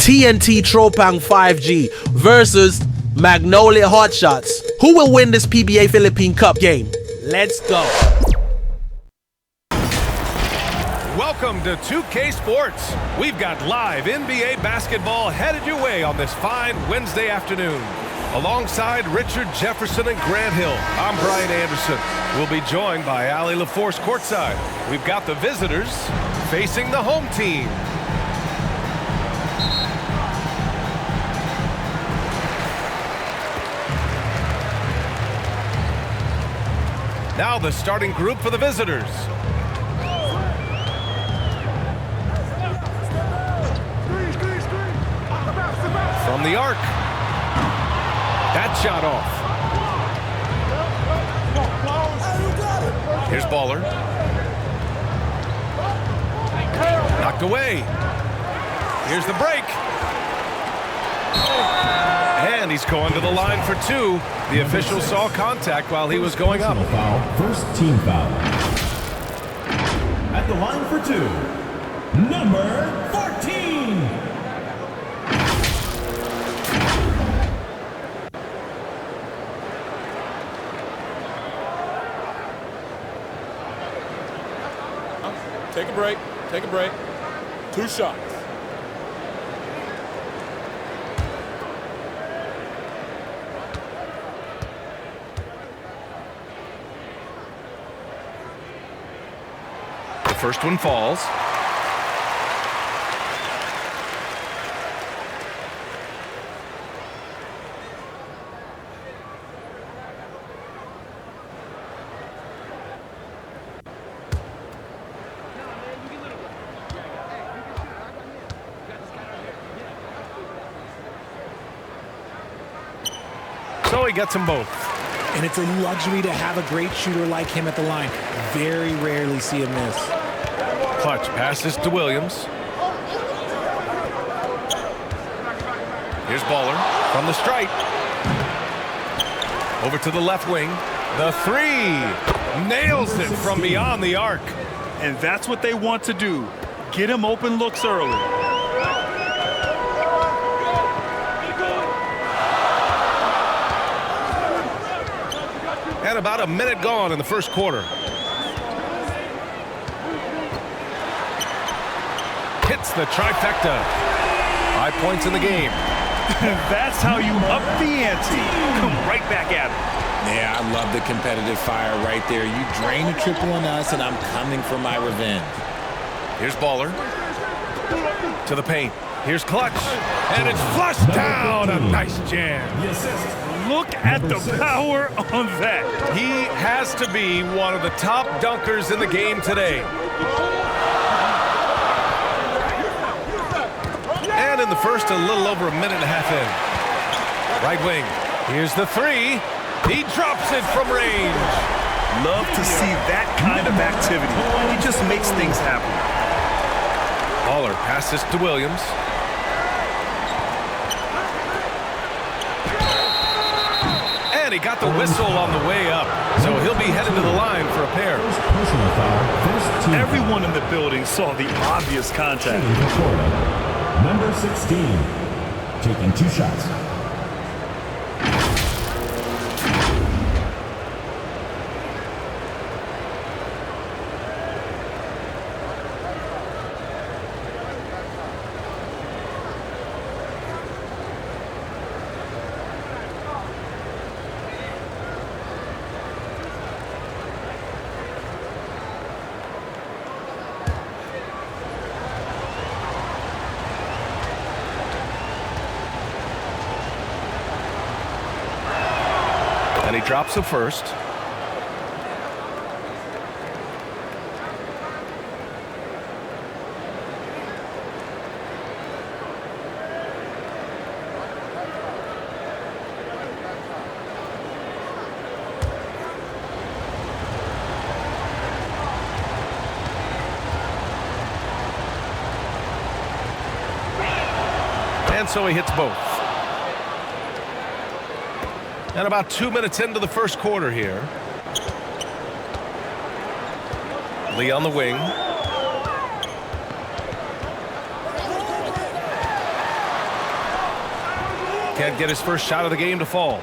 TNT TROPANG 5G versus MAGNOLIA HOTSHOTS. Who will win this PBA Philippine Cup game? Let's go. Welcome to 2K Sports. We've got live NBA basketball headed your way on this fine Wednesday afternoon. Alongside Richard Jefferson and Grant Hill, I'm Brian Anderson. We'll be joined by Ali LaForce courtside. We've got the visitors facing the home team. Now the starting group for the visitors. From the arc. That shot off. Here's Baller. Knocked away. Here's the break. And he's going to the line for two. The official saw contact while he was going up. First team foul. At the line for two, number 14. Take a break. Take a break. 2 shots. The first one falls. So he gets them both. And it's a luxury to have a great shooter like him at the line. Very rarely see him miss. Clutch passes to Williams. Here's Baller from the stripe. Over to the left wing. The three. Nails it from beyond the arc. And that's what they want to do. Get him open looks early. And about a minute gone in the first quarter. Hits the trifecta. 5 points in the game. That's how you up the ante. Come right back at it. Yeah, I love the competitive fire right there. You drain a triple on us, and I'm coming for my revenge. Here's Baller. To the paint. Here's Clutch. And it's flushed down. A nice jam. Look at the power on that. He has to be one of the top dunkers in the game today. And in the first, a little over a minute and a half in. Right wing. Here's the three. He drops it from range. Love to see that kind of activity. He just makes things happen. Baller passes to Williams. And he got the whistle on the way up. So he'll be headed to the line for a pair. Everyone in the building saw the obvious contact. Number 16, taking 2 shots. And he drops the first. And so he hits both. And about 2 minutes into the first quarter here. Lee on the wing. Can't get his first shot of the game to fall.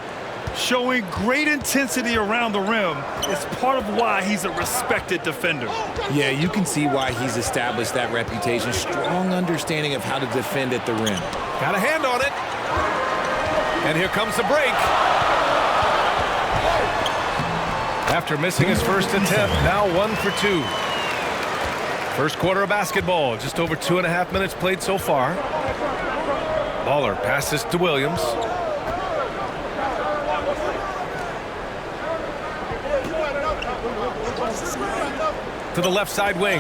Showing great intensity around the rim is part of why he's a respected defender. Yeah, you can see why he's established that reputation. Strong understanding of how to defend at the rim. Got a hand on it. And here comes the break. After missing his first attempt, now 1 for 2. First quarter of basketball, just over 2.5 minutes played so far. Baller passes to Williams. To the left side wing.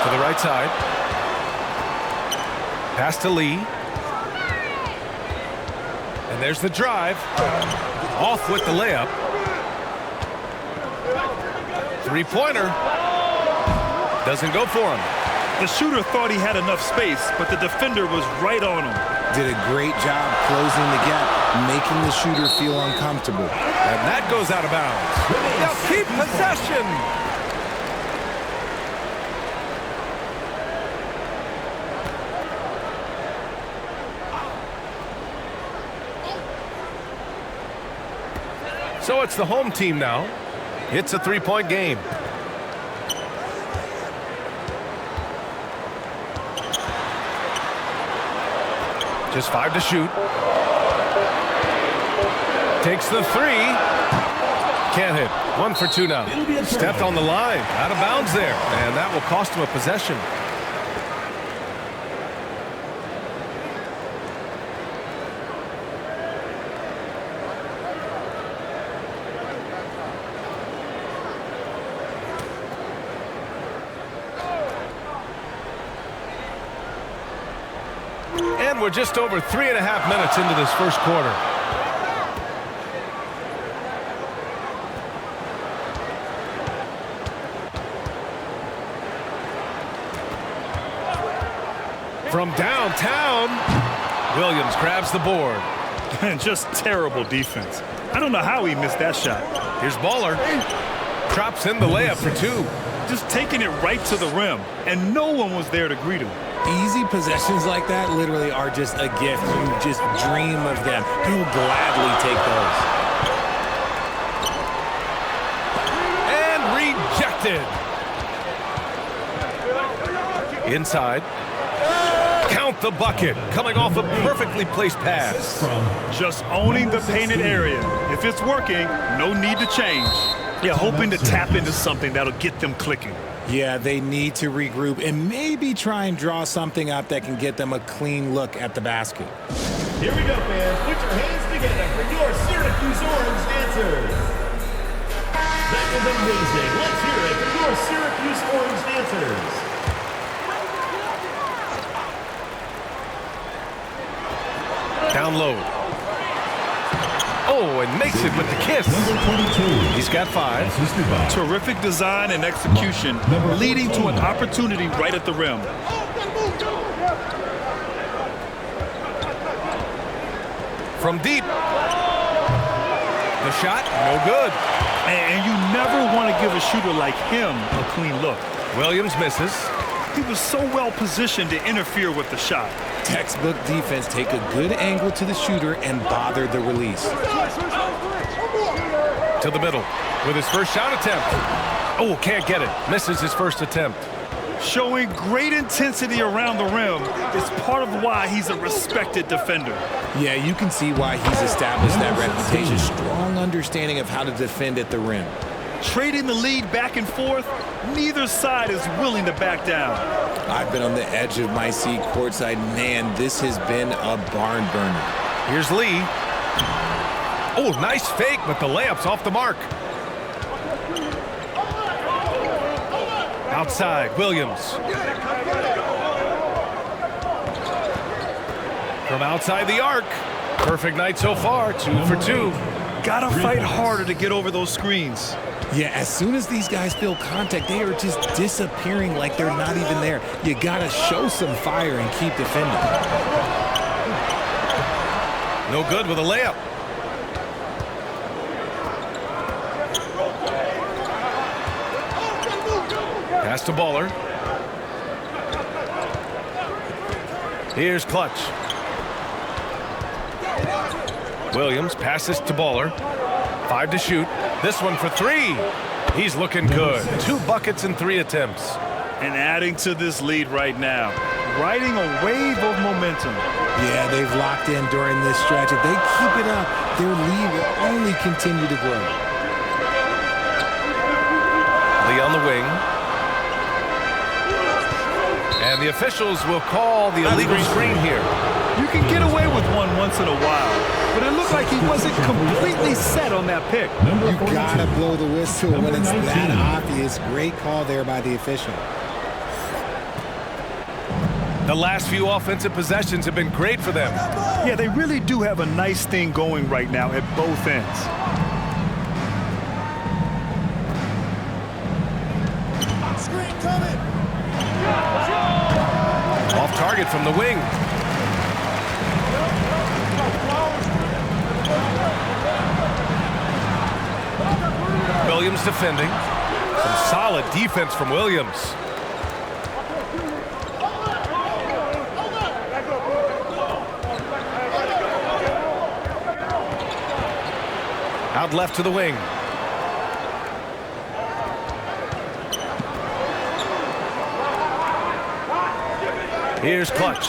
To the right side. Pass to Lee. And there's the drive. Off with the layup. Three-pointer. Doesn't go for him. The shooter thought he had enough space, but the defender was right on him. Did a great job closing the gap, making the shooter feel uncomfortable. And that goes out of bounds. Now keep possession. So it's the home team now. It's a three-point game. Just 5 to shoot. Takes the three. Can't hit. 1 for 2 now. Stepped on the line. Out of bounds there. And that will cost him a possession. And we're just over 3.5 minutes into this first quarter. From downtown, Williams grabs the board. And just terrible defense. I don't know how he missed that shot. Here's Baller. Drops in the layup for 2. Just taking it right to the rim, and no one was there to greet him. Easy possessions like that literally are just a gift. You just dream of them. He will gladly take And rejected. Inside. Count the bucket. Coming off a perfectly placed pass. Just owning the painted area. If it's working, no need to change. Yeah, hoping to tap into something that'll get them clicking. Yeah, they need to regroup and maybe try and draw something up that can get them a clean look at the basket. Here we go, fans. Put your hands together for your Syracuse Orange dancers. That was amazing. Let's hear it for your Syracuse Orange dancers. Down low. Oh, and makes it with the kiss. He's got 5. Terrific design and execution, leading to an opportunity right at the rim. From deep. The shot, no good. And you never want to give a shooter like him a clean look. Williams misses. He was so well positioned to interfere with the shot. Textbook defense, take a good angle to the shooter and bother the release. To the middle with his first shot attempt. Oh, can't get it. Misses his first attempt. Showing great intensity around the rim is part of why he's a respected defender. Yeah, you can see why he's established that reputation. Strong understanding of how to defend at the rim. Trading the lead back and forth, neither side is willing to back down. I've been on the edge of my seat courtside. Man, this has been a barn burner. Here's Lee. Oh, nice fake, but the layup's off the mark. Outside, Williams. From outside the arc. Perfect night so far, 2 for 2. Gotta fight harder to get over those screens. Yeah, as soon as these guys feel contact, they are just disappearing like they're not even there. You gotta show some fire and keep defending. No good with a layup. Pass to Baller. Here's Clutch. Williams passes to Baller. 5 to shoot. This one for 3. He's looking good. 2 buckets in 3 attempts. And adding to this lead right now. Riding a wave of momentum. Yeah, they've locked in during this stretch. If they keep it up, their lead will only continue to grow. Lee on the wing. And the officials will call the illegal screen here. You can get away with one once in a while, but it looked like he wasn't completely set on that pick. You gotta blow the whistle when it's that obvious. Great call there by the official. The last few offensive possessions have been great for them. Yeah, they really do have a nice thing going right now at both ends. Screen coming. Off target from the wing. Williams defending. Some solid defense from Williams. Out left to the wing. Here's Clutch.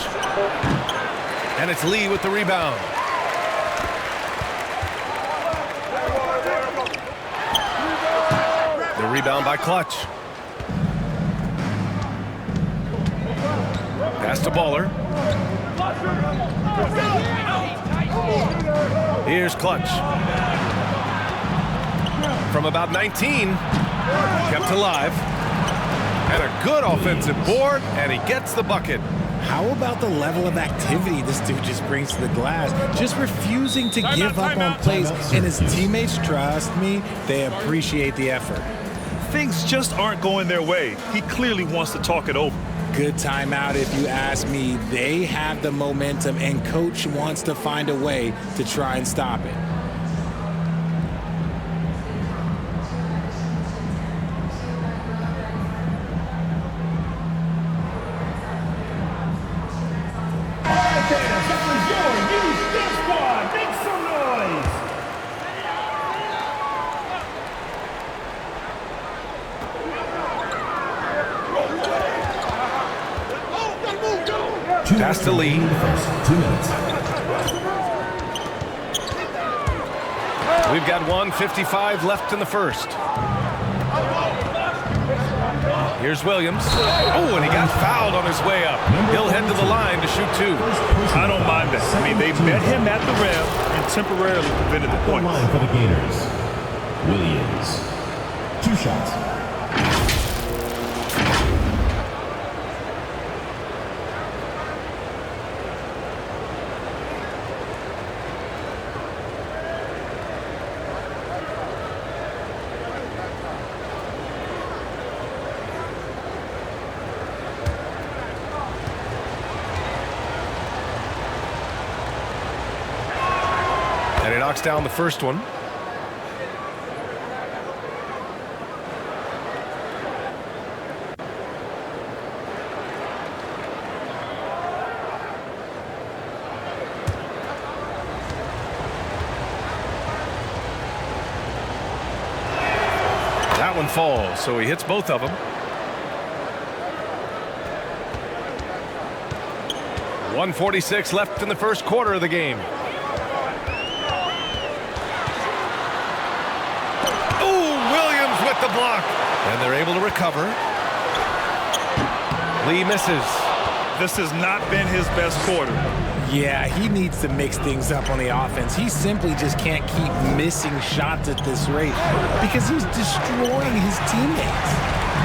And it's Lee with the rebound. The rebound by Clutch. Pass to Baller. Here's Clutch. From about 19, kept alive. And a good offensive board, and he gets the bucket. How about the level of activity this dude just brings to the glass? Just refusing to give up on plays, and his teammates, trust me, they appreciate the effort. Things just aren't going their way. He clearly wants to talk it over. Good timeout if you ask me. They have the momentum, and coach wants to find a way to try and stop it. Pass to Lee. 2 minutes. We've got 1:55 left in the first. Here's Williams. Oh, and he got fouled on his way up. He'll head to the line to shoot 2. I don't mind that. I mean, they met him at the rim and temporarily prevented the point. Line for the Gators. Williams. 2 shots. And he knocks down the first one. That one falls, so he hits both of them. 1:46 left in the first quarter of the game. The block, and they're able to recover. Lee misses. This has not been his best quarter. Yeah, he needs to mix things up on the offense. He simply just can't keep missing shots at this rate because he's destroying his teammates.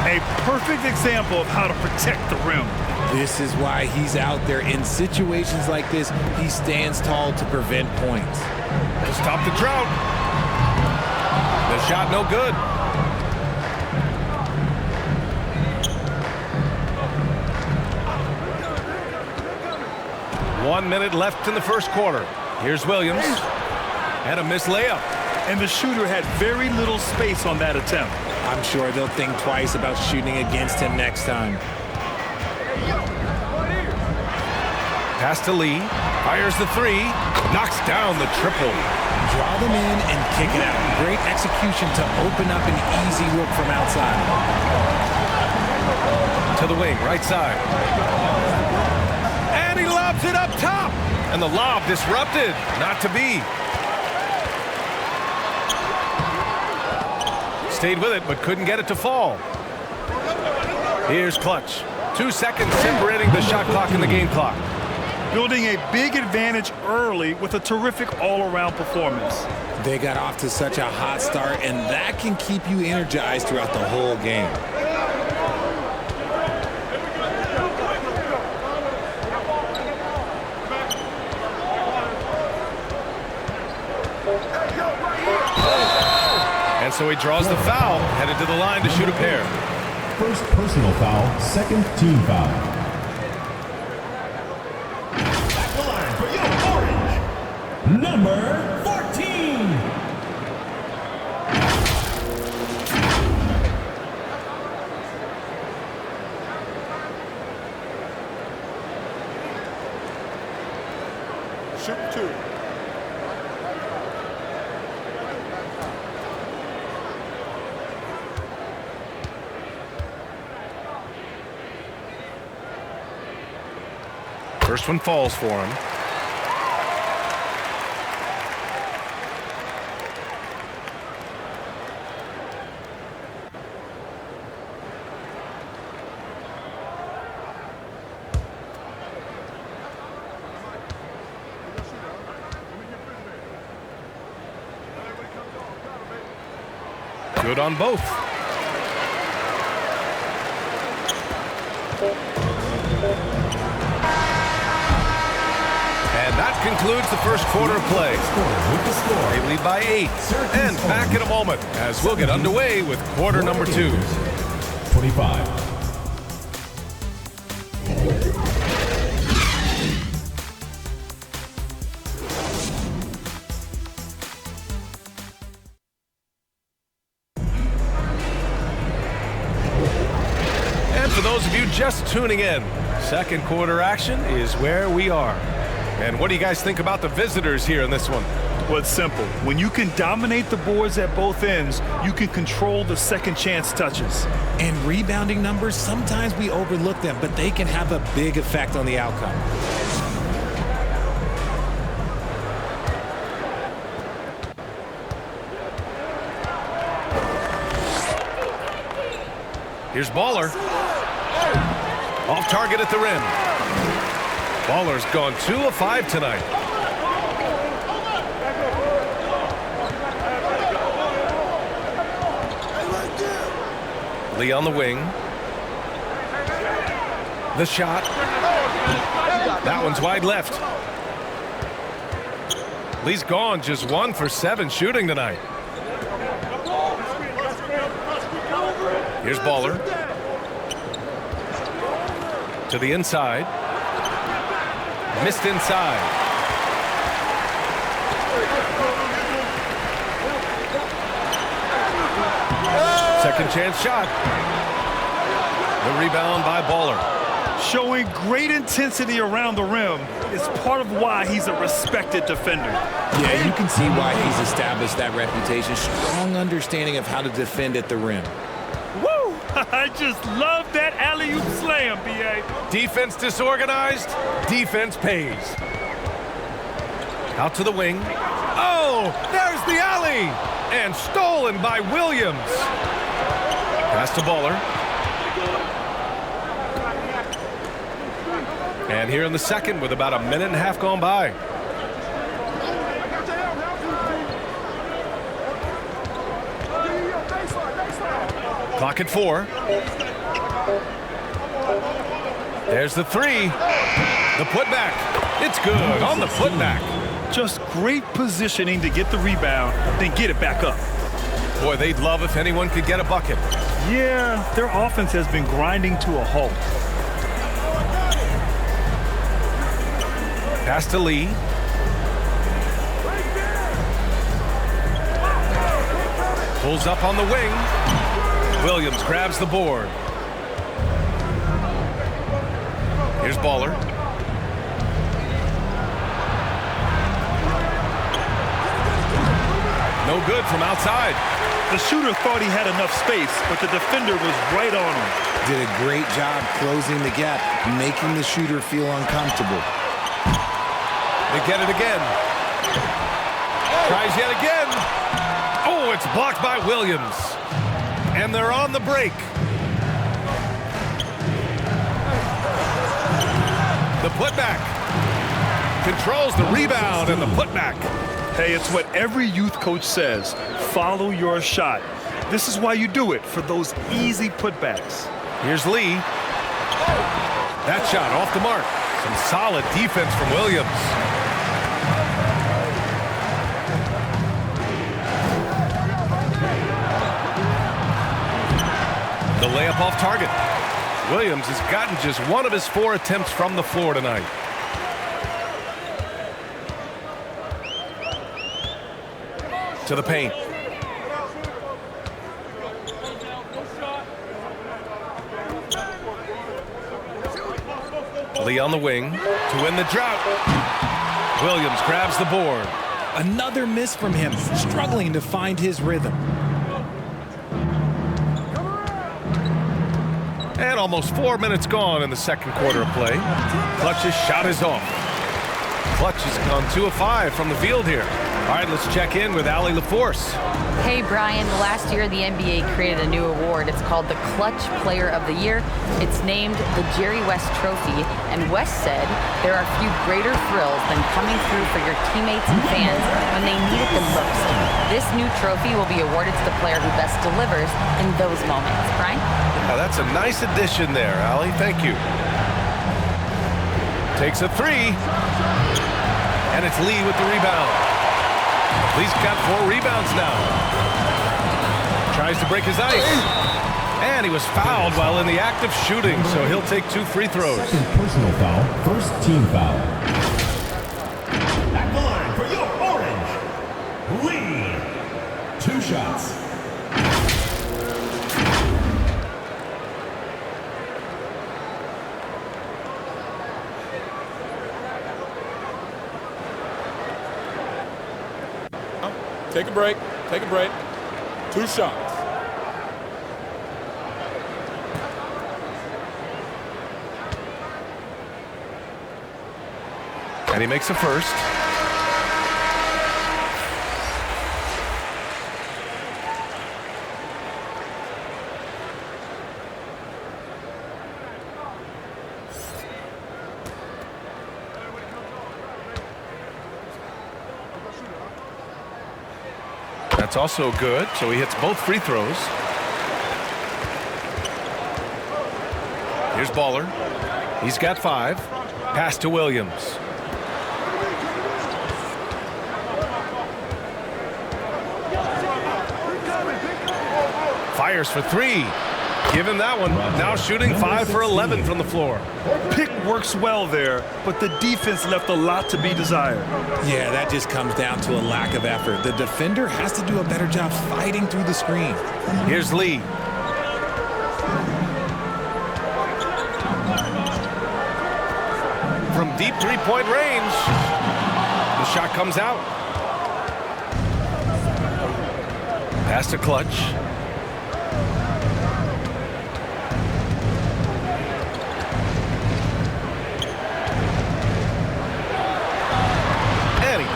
A perfect example of how to protect the rim. This is why he's out there in situations like this. He stands tall to prevent points. To stop the drought. The shot no good. 1 minute left in the first quarter. Here's Williams. And a missed layup. And the shooter had very little space on that attempt. I'm sure they'll think twice about shooting against him next time. Pass to Lee. Fires the three. Knocks down the triple. Draw them in and kick it out. Great execution to open up an easy look from outside. To the wing, right side. And he lobs it up top. And the lob disrupted. Not to be. Stayed with it, but couldn't get it to fall. Here's Clutch. 2 seconds separating the shot clock and the game clock. Building a big advantage early with a terrific all-around performance. They got off to such a hot start, and that can keep you energized throughout the whole game. And so he draws the foul, headed to the line to shoot a pair. First personal foul, second team foul. Back the line for you, orange. Number 14. Shoot 2. First one falls for him. Good on both. And that concludes the first quarter of play. They lead by 8. And back in a moment as we'll get underway with quarter number 2. 25. And for those of you just tuning in, second quarter action is where we are. And what do you guys think about the visitors here in this one? Well, it's simple. When you can dominate the boards at both ends, you can control the second chance touches. And rebounding numbers, sometimes we overlook them, but they can have a big effect on the outcome. Here's Baller. Off target at the rim. Baller's gone 2 of 5 tonight. Lee on the wing. The shot. That one's wide left. Lee's gone just 1 for 7 shooting tonight. Here's Baller. To the inside. Missed inside. Second chance shot. The rebound by Baller. Showing great intensity around the rim is part of why he's a respected defender. Yeah, you can see why he's established that reputation. Strong understanding of how to defend at the rim. Woo! I just love that alley-oop slam, B.A. Defense disorganized, defense pays. Out to the wing. Oh, there's the alley! And stolen by Williams. Pass to Baller. And here in the second with about a minute and a half gone by. Clock at 4. There's the 3. The putback. It's good on the putback. Just great positioning to get the rebound, then get it back up. Boy, they'd love if anyone could get a bucket. Yeah, their offense has been grinding to a halt. Pass to Lee. Pulls up on the wing. Williams grabs the board. Here's Baller. No good from outside. The shooter thought he had enough space, but the defender was right on him. Did a great job closing the gap, making the shooter feel uncomfortable. They get it again. Tries yet again. Oh, it's blocked by Williams. And they're on the break. The putback. Controls the rebound and the putback. Hey, it's what every youth coach says. Follow your shot. This is why you do it, for those easy putbacks. Here's Lee. That shot off the mark. Some solid defense from Williams. The layup off target. Williams has gotten just one of his 4 attempts from the floor tonight. To the paint. Lee on the wing to win the drought. Williams grabs the board. Another miss from him, struggling to find his rhythm. And almost 4 minutes gone in the second quarter of play. Clutch's shot is off. Clutch has gone 2 of 5 from the field here. All right, let's check in with Allie LaForce. Hey, Brian. Last year, the NBA created a new award. It's called the Clutch Player of the Year. It's named the Jerry West Trophy. And West said there are few greater thrills than coming through for your teammates and fans when they need it the most. This new trophy will be awarded to the player who best delivers in those moments. Brian? Now, that's a nice addition there, Allie. Thank you. Takes a 3. And it's Lee with the rebound. Lee's got 4 rebounds now. Tries to break his ice. And he was fouled while in the act of shooting, so he'll take 2 free throws. Second personal foul, first team foul. At the line for your orange, Lee. 2 shots. Take a break. Take a break. 2 shots. And he makes a first. That's also good, so he hits both free throws. Here's Baller. He's got 5. Pass to Williams. Fires for 3. Give him that one. Now shooting 5 for 11 from the floor. Pick works well there, but the defense left a lot to be desired. Yeah, that just comes down to a lack of effort. The defender has to do a better job fighting through the screen. Here's Lee. From deep 3-point range. The shot comes out. Pass to Clutch.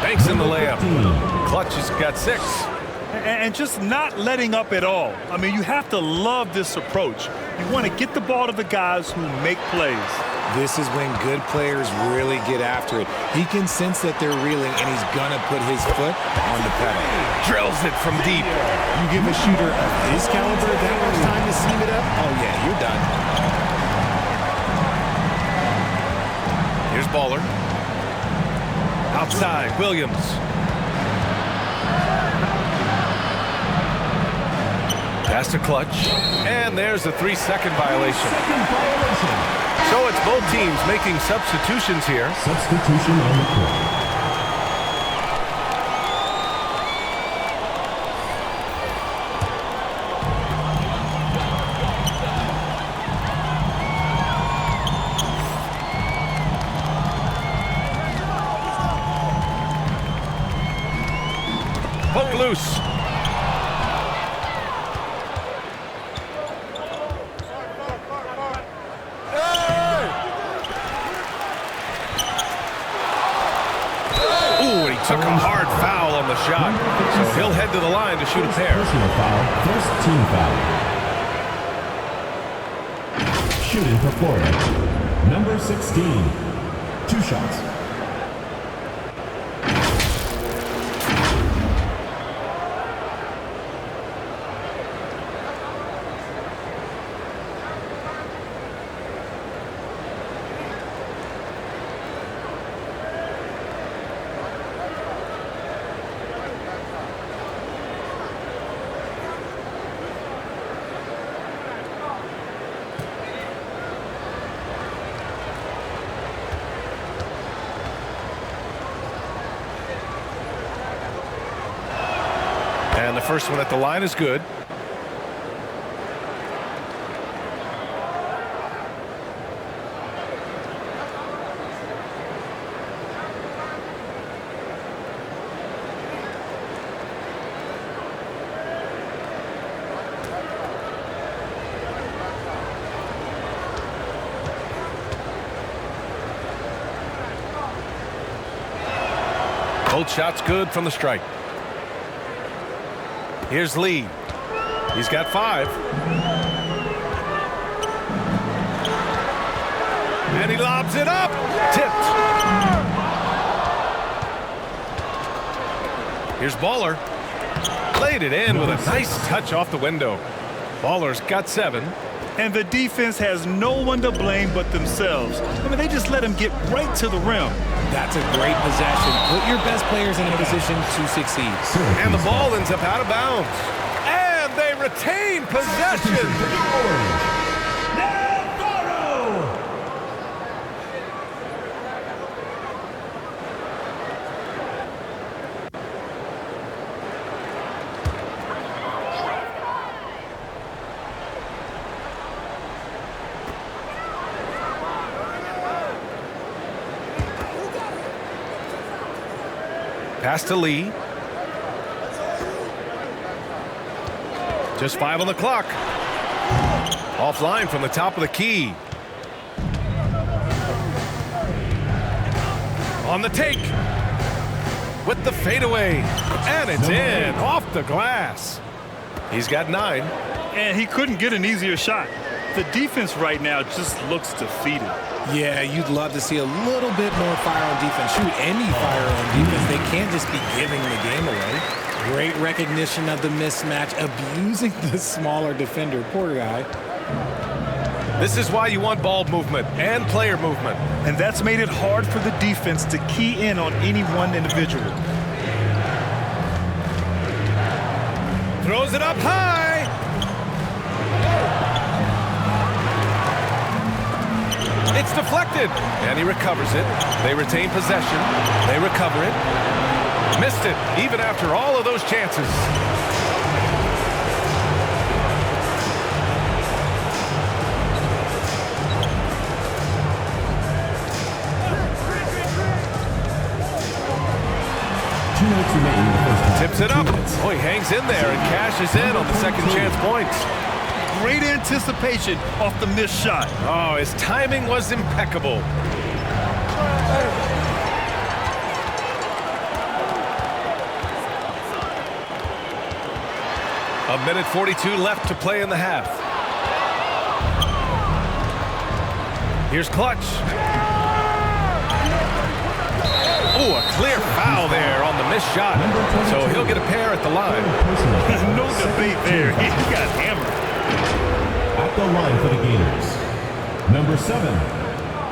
Banks in the layup. Clutch has got 6. And just not letting up at all. I mean, you have to love this approach. You want to get the ball to the guys who make plays. This is when good players really get after it. He can sense that they're reeling, and he's going to put his foot on the pedal. Drills it from deep. You give a shooter of his caliber that much time to seam it up, oh, yeah, you're done. Here's Baller. Outside, Williams. Pass to Clutch. And there's a 3-second violation. So it's both teams making substitutions here. Substitution on the court. Poke loose. took a hard foul on the shot, so he'll head to the line to shoot a pair. Personal foul, first team foul. Shooting for Florida, number 16. 2 shots. And the first one at the line is good. Both shots good from the strike. Here's Lee. He's got 5. And he lobs it up. Tipped. Here's Baller. Laid it in with a nice touch off the window. Baller's got 7. And the defense has no one to blame but themselves. I mean, they just let him get right to the rim. That's a great possession. Put your best players in a position to succeed. And the ball ends up out of bounds. And they retain possession. Pass to Lee. Just 5 on the clock. Offline from the top of the key. On the take. With the fadeaway. And it's in. Off the glass. He's got 9. And he couldn't get an easier shot. The defense right now just looks defeated. Yeah, you'd love to see a little bit more fire on defense. Shoot, any fire on defense. They can't just be giving the game away. Great recognition of the mismatch, abusing the smaller defender. Poor guy. This is why you want ball movement and player movement. And that's made it hard for the defense to key in on any one individual. Throws it up high. It's deflected, and he recovers it. They retain possession. They recover it. Missed it, even after all of those chances. Tips it up. Oh, he hangs in there and cashes in on the second chance points. Great anticipation off the missed shot. Oh, his timing was impeccable. A minute 42 left to play in the half. Here's Clutch. Oh, a clear foul there on the missed shot. So he'll get a pair at the line. No debate there. He got hammered. At the line for the Gators, number 7,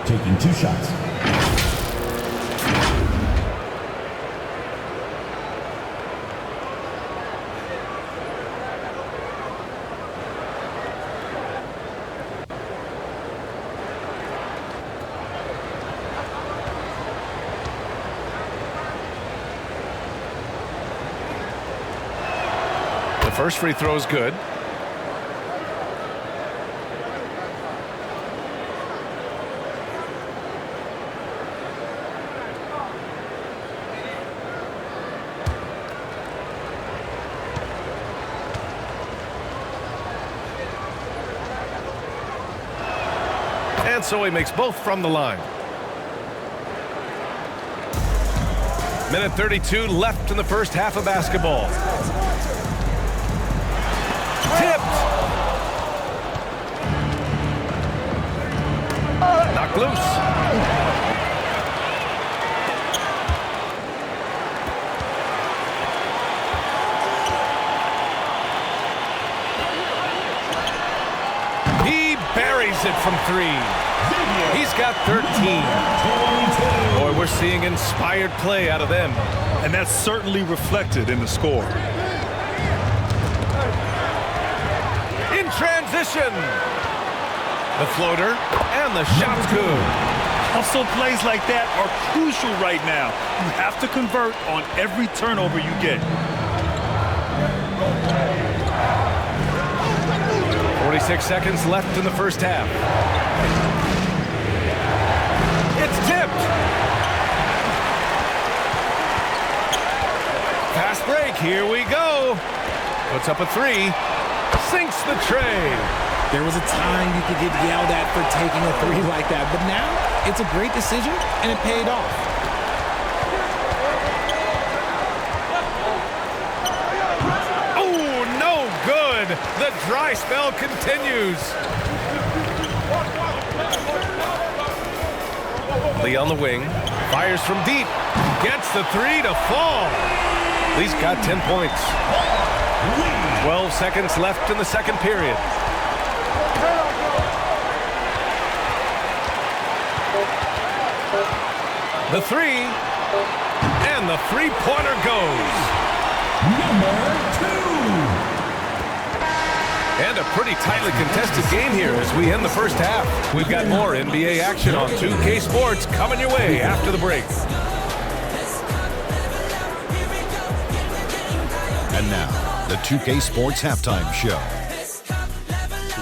taking 2 shots. The first free throw is good. And so he makes both from the line. Minute 32 left in the first half of basketball. Tipped. Knocked loose. He buries it from three. He's got 13. Boy, we're seeing inspired play out of them. And that's certainly reflected in the score. In transition. The floater and the shot's good. Hustle plays like that are crucial right now. You have to convert on every turnover you get. 46 seconds left in the first half. It's tipped. Fast break, here we go. Puts up a three, sinks the tray. There was a time you could get yelled at for taking a three like that, but now it's a great decision and it paid off. Oh, no good. The dry spell continues. Lee on the wing, fires from deep, gets the three to fall. Lee's got 10 points. 12 seconds left in the second period. The three, and the three-pointer goes. And a pretty tightly contested game here as we end the first half. We've got more NBA action on 2K Sports coming your way after the break. And now, the 2K Sports Halftime Show.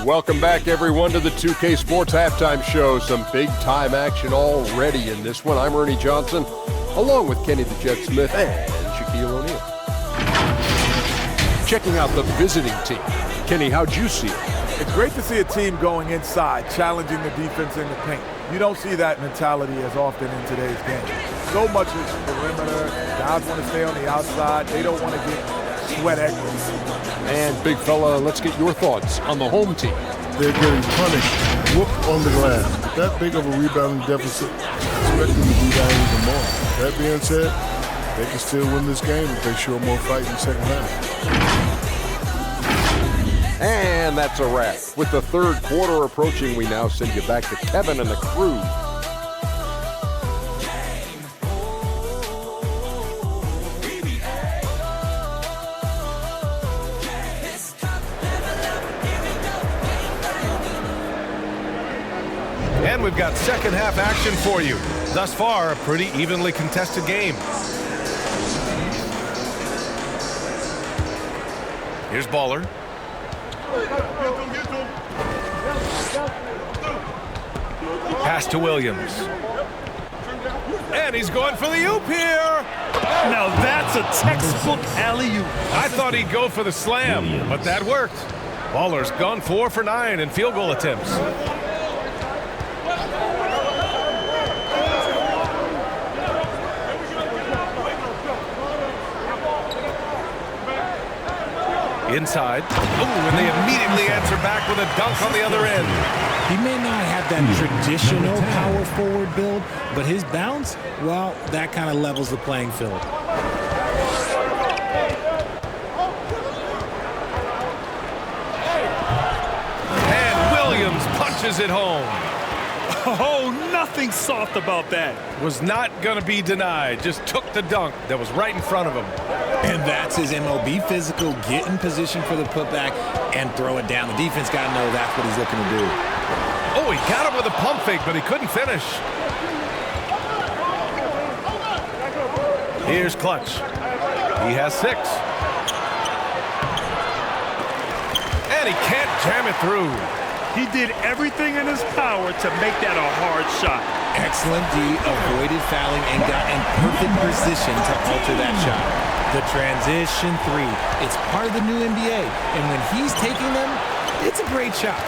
Welcome back, everyone, to the 2K Sports Halftime Show. Some big-time action already in this one. I'm Ernie Johnson, along with Kenny the Jet Smith and Shaquille O'Neal. Checking out the visiting team. Kenny, how'd you see it? It's great to see a team going inside, challenging the defense in the paint. You don't see that mentality as often in today's game. So much is perimeter. Guys want to stay on the outside. They don't want to get sweat equity. And big fella, let's get your thoughts on the home team. They're getting punished, whooped on the glass. With that big of a rebounding deficit, expect them to rebound even more. That being said, they can still win this game if they show more fight in the second half. And that's a wrap. With the third quarter approaching, we now send you back to Kevin and the crew. And we've got second half action for you. Thus far, a pretty evenly contested game. Here's Baller. Pass to Williams. And he's going for the oop here. Now that's a textbook alley-oop. I thought he'd go for the slam, but that worked. Baller's gone 4 for 9 in field goal attempts. Inside. Oh, and they immediately answer back with a dunk on the other end. He may not have that traditional power forward build, but his bounce, well, that kind of levels the playing field. And Williams punches it home. Oh, nothing soft about that. Was not going to be denied. Just took the dunk that was right in front of him. And that's his MOB physical, get in position for the putback and throw it down. The defense got to know that's what he's looking to do. Oh, he got him with a pump fake, but he couldn't finish. Here's Clutch. He has 6. And he can't jam it through. He did everything in his power to make that a hard shot. Excellent D, avoided fouling and got in perfect position to alter that shot. The transition 3, it's part of the new NBA, and when he's taking them, it's a great shot.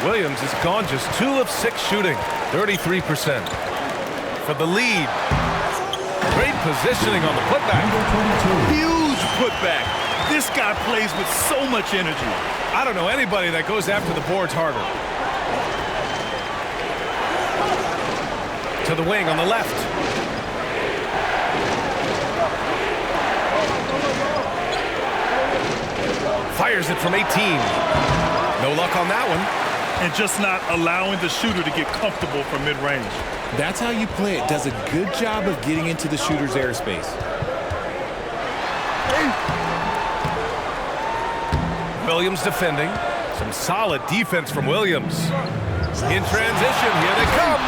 Williams has gone just 2 of 6 shooting, 33%. For the lead. Great positioning on the putback. Huge putback. This guy plays with so much energy. I don't know anybody that goes after the boards harder. To the wing on the left. Fires it from 18. No luck on that one. And just not allowing the shooter to get comfortable from mid-range. That's how you play it. Does a good job of getting into the shooter's airspace. Williams defending. Some solid defense from Williams. In transition, here they come.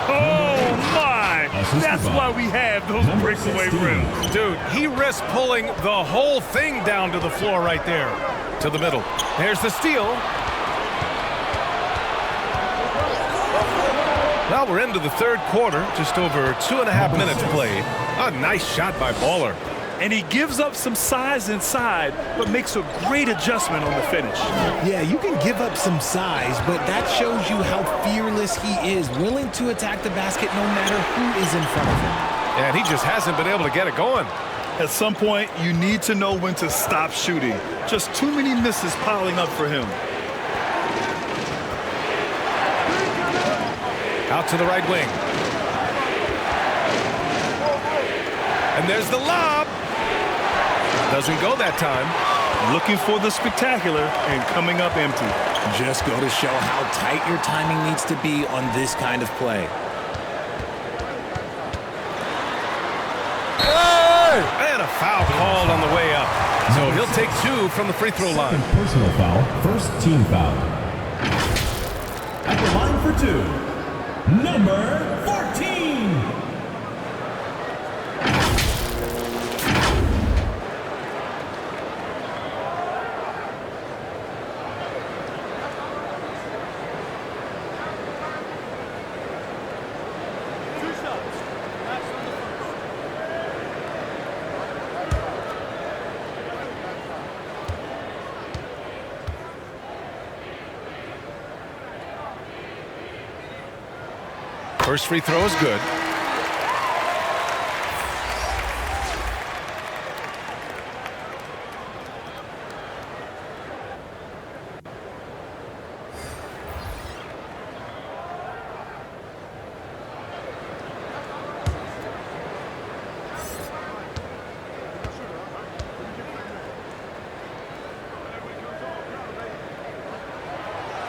Oh, my! That's why we have those breakaway rims. Dude, he risked pulling the whole thing down to the floor right there. To the middle. There's the steal. Well, we're into the third quarter. Just over 2.5 minutes played. A nice shot by Baller. And he gives up some size inside, but makes a great adjustment on the finish. Yeah, you can give up some size, but that shows you how fearless he is, willing to attack the basket no matter who is in front of him. And he just hasn't been able to get it going. At some point, you need to know when to stop shooting. Just too many misses piling up for him. Out to the right wing. And there's the lob. Doesn't go that time. Looking for the spectacular and coming up empty. Just go to show how tight your timing needs to be on this kind of play. And a foul called on the way up. So he'll take 2 from the free throw line. Personal foul, first team foul. At the line for 2, number 14. First free throw is good.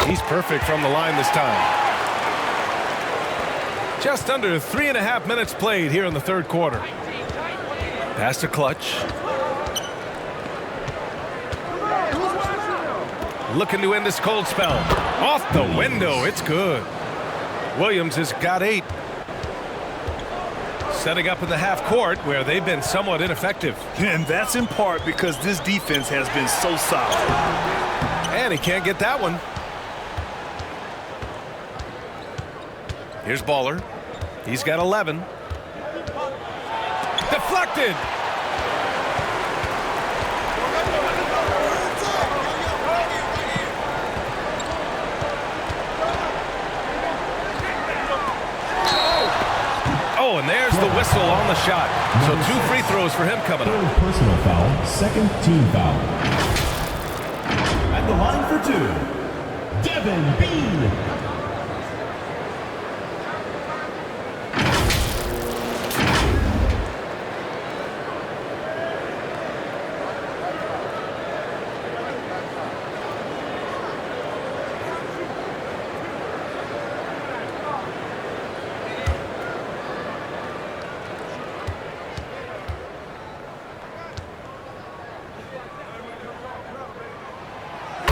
He's perfect from the line this time. Just under 3.5 minutes played here in the third quarter. Pass to Clutch. Looking to end this cold spell. Off the window, it's good. Williams has got 8. Setting up in the half court where they've been somewhat ineffective. And that's in part because this defense has been so solid. And he can't get that one. Here's Baller. He's got 11. Deflected. Oh, and there's the whistle on the shot. So 2 free throws for him coming up. Third personal foul, second team foul. At the line for 2, Devin Bean.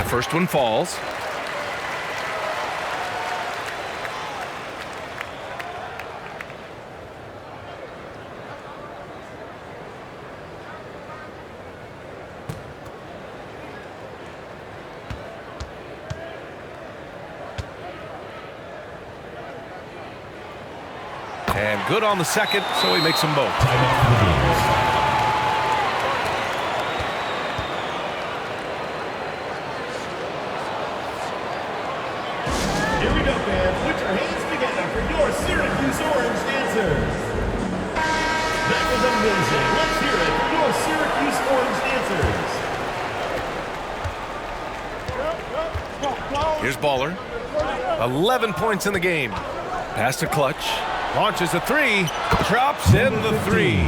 First one falls. And good on the second, so he makes them both. Here we go, fans. Put your hands together for your Syracuse Orange dancers. The was amazing. Let's hear it for your Syracuse Orange dancers. Here's Baller. 11 points in the game. Pass to Clutch. Launches a three. Drops in the three.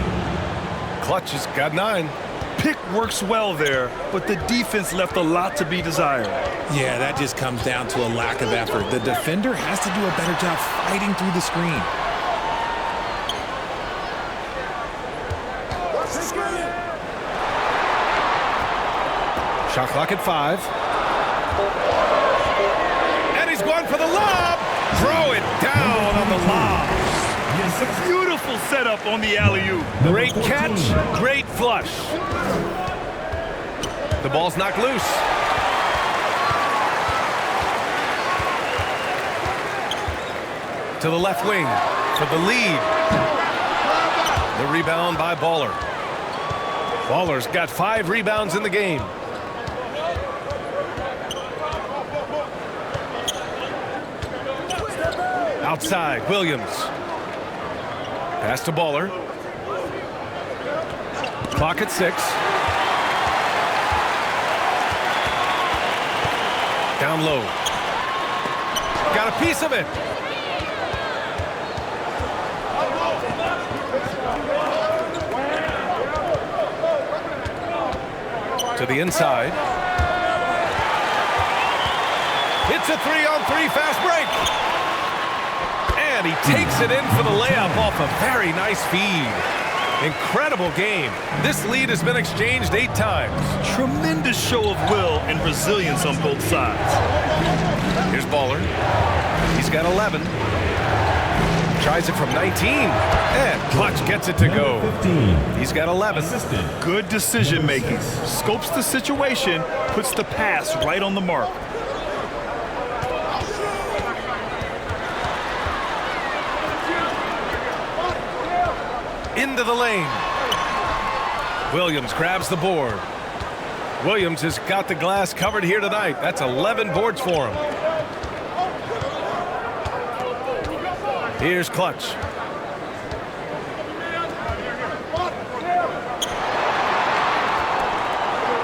Clutch has got 9. Pick works well there, but the defense left a lot to be desired. Yeah, that just comes down to a lack of effort. The defender has to do a better job fighting through the screen. Shot clock at 5. And he's going for the lob. Throw it down on the lob. Yes, a beautiful setup on the alley-oop. Great catch, great flush. The ball's knocked loose. To the left wing for the lead. The rebound by Baller. Baller's got 5 rebounds in the game. Outside, Williams. Pass to Baller. Clock at 6. Down low. Got a piece of it. To the inside. It's a 3-on-3 fast break. And he takes it in for the layup off a very nice feed. Incredible game. This lead has been exchanged 8 times. Tremendous show of will and resilience on both sides. Here's Baller. He's got 11. Tries it from 19. And Clutch gets it to go. He's got 11. Good decision making. Scopes the situation, puts the pass right on the mark. Into the lane. Williams grabs the board. Williams has got the glass covered here tonight. That's 11 boards for him. Here's Clutch.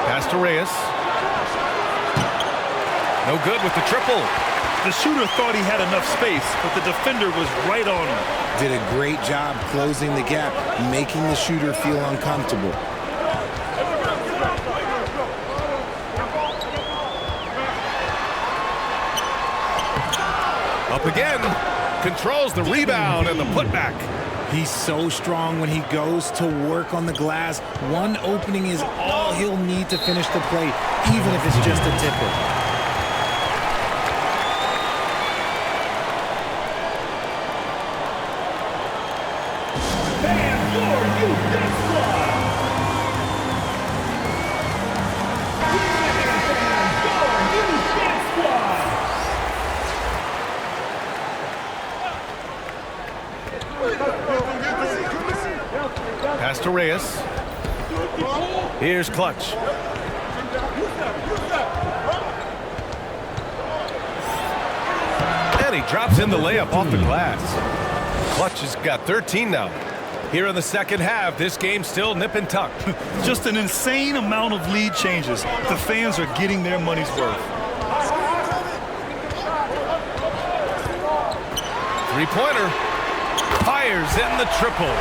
Pass to Reyes. No good with the triple. The shooter thought he had enough space, but the defender was right on him. Did a great job closing the gap, making the shooter feel uncomfortable. Up again. Controls the rebound and the putback. He's so strong when he goes to work on the glass. One opening is all he'll need to finish the play, even if it's just a tipper. Pass to Reyes. Here's Clutch. And he drops in the layup off the glass. Clutch has got 13 now. Here in the second half, this game's still nip and tuck. Just an insane amount of lead changes. The fans are getting their money's worth. Three-pointer. Fires in the triple.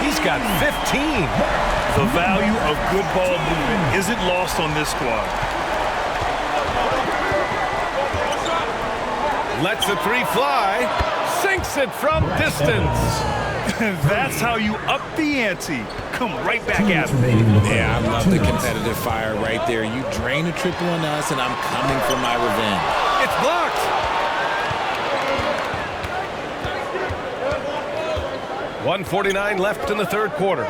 He's got 15. The value of good ball movement isn't lost on this squad. Lets the three fly. Sinks it from distance. That's how you up the ante. Come right back at him. Yeah, I love the competitive fire right there. You drain a triple on us, and I'm coming for my revenge. It's blocked. 1:49 left in the third quarter.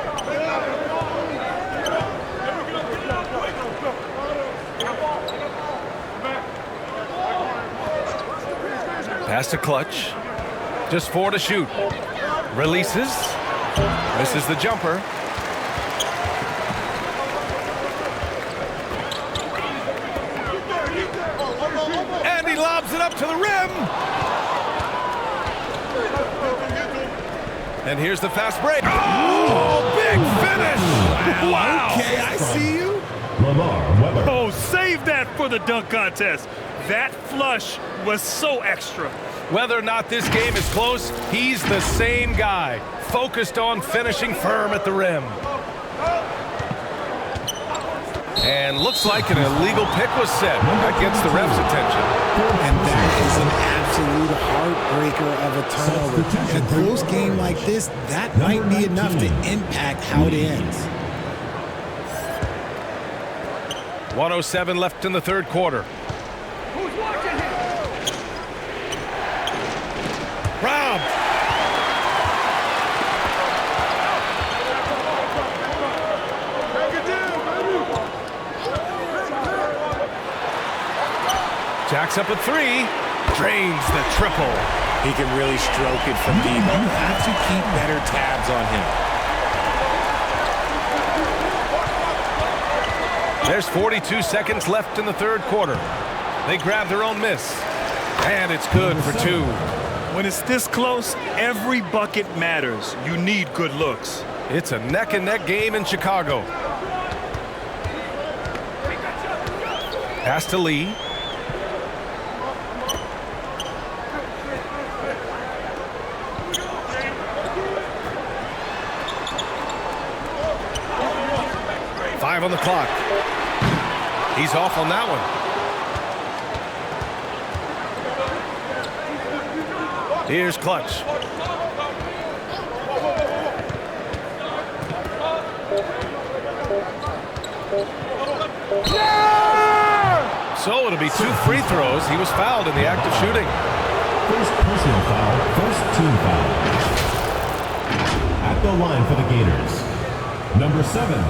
Pass to Clutch. Just 4 to shoot. Releases. Misses the jumper. And he lobs it up to the rim. And here's the fast break. Oh, big finish. Wow. Okay, I see you. Oh, save that for the dunk contest. That flush was so extra. Whether or not this game is close, he's the same guy, focused on finishing firm at the rim. And looks like an illegal pick was set. That gets the ref's attention. And that is an absolute heartbreaker of a turnover. In a close game like this, that might be enough to impact how it ends. 1:07 left in the third quarter. Who's watching him? Robbed. Jacks up a three. Drains the triple. He can really stroke it from deep. You have to keep better tabs on him. There's 42 seconds left in the third quarter. They grab their own miss. And it's good for two. When it's this close, every bucket matters. You need good looks. It's a neck-and-neck game in Chicago. Pass to Lee. Five on the clock. He's off on that one. Here's Clutch. So it'll be 2 free throws. He was fouled in the act of shooting. First personal foul, first team foul. At the line for the Gators, number 7.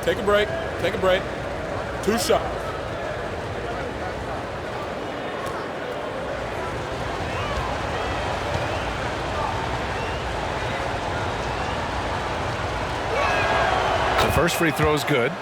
Take a break. Take a break. 2 shots. The first free throw is good.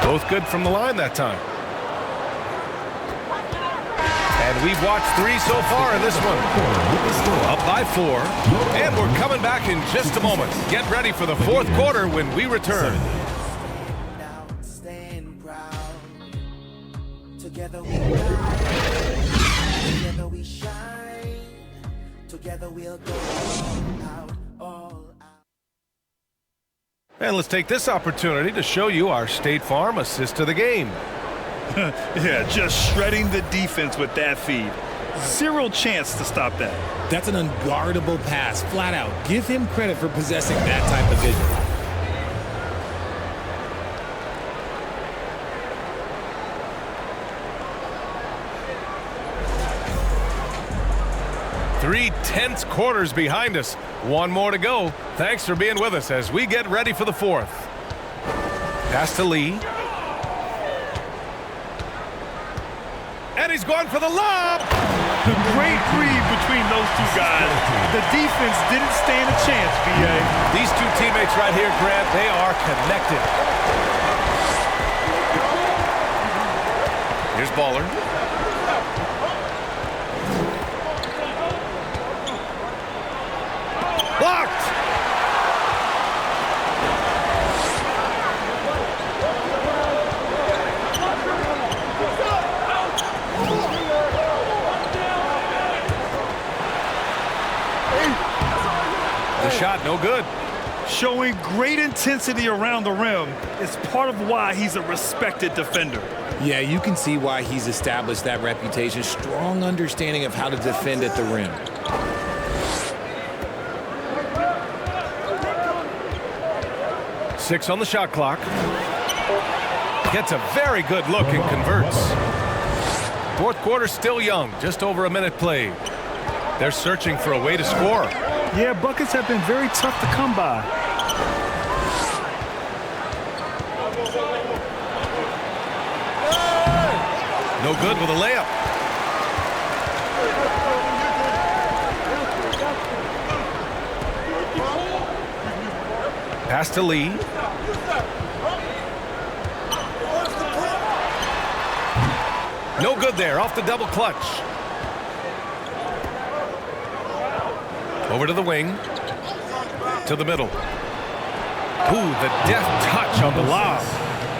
Both good from the line that time. And we've watched 3 so far in this one. Up by 4. And we're coming back in just a moment. Get ready for the 4th quarter when we return. Together we rise, together we shine, together we'll go all out. And let's take this opportunity to show you our State Farm assist to the game. Yeah, just shredding the defense with that feed. 0 chance to stop that. That's an unguardable pass, flat out. Give him credit for possessing that type of vision. Three tense quarters behind us. 1 more to go. Thanks for being with us as we get ready for the 4th. Pass to Lee. And he's going for the lob. The great read between those 2 guys. The defense didn't stand a chance, BA. These 2 teammates right here, Grant, they are connected. Here's Baller. Blocked! The shot, no good. Showing great intensity around the rim is part of why he's a respected defender. Yeah, you can see why he's established that reputation. Strong understanding of how to defend at the rim. Six on the shot clock. Gets a very good look and converts. Fourth quarter still young, just over a minute played. They're searching for a way to score. Yeah, buckets have been very tough to come by. No good with a layup. Pass to Lee. No good there, off the double clutch. Over to the wing. To the middle. Ooh, the deft touch on the lob.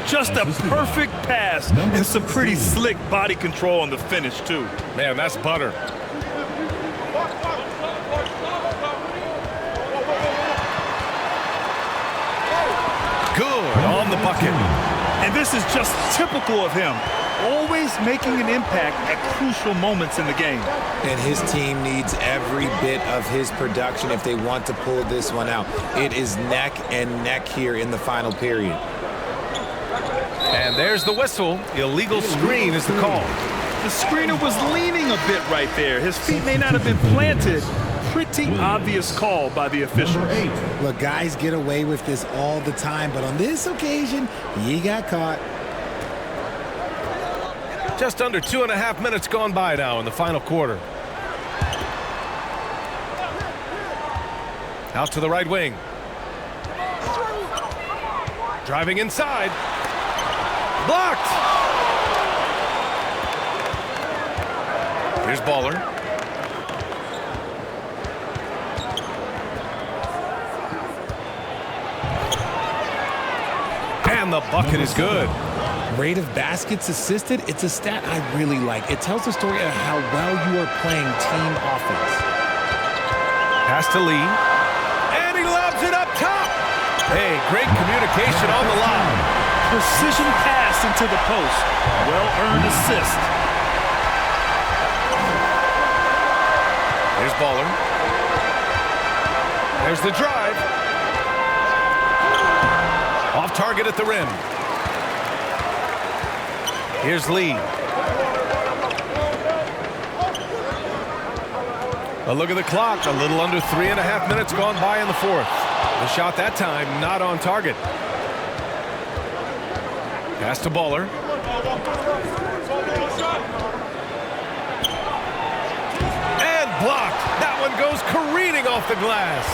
Just a perfect pass and some pretty slick body control on the finish, too. Man, that's butter. Good on the bucket. And this is just typical of him. Always making an impact at crucial moments in the game. And his team needs every bit of his production if they want to pull this one out. It is neck and neck here in the final period. And there's the whistle. Illegal screen is the call. The screener was leaning a bit right there. His feet may not have been planted. Pretty obvious call by the official. Look, guys get away with this all the time, but on this occasion, he got caught. Just under 2.5 minutes gone by now in the final quarter. Out to the right wing. Driving inside. Blocked. Here's Baller. And the bucket is good. Rate of baskets assisted, it's a stat I really like. It tells the story of how well you are playing team offense. Pass to Lee. And he lobs it up top. Hey, great communication on the line. Precision pass into the post. Well-earned assist. Here's Baller. There's the drive. Off target at the rim. Here's Lee. A look at the clock. A little under 3.5 minutes gone by in the fourth. The shot that time not on target. Pass to Baller. And blocked. That one goes careening off the glass.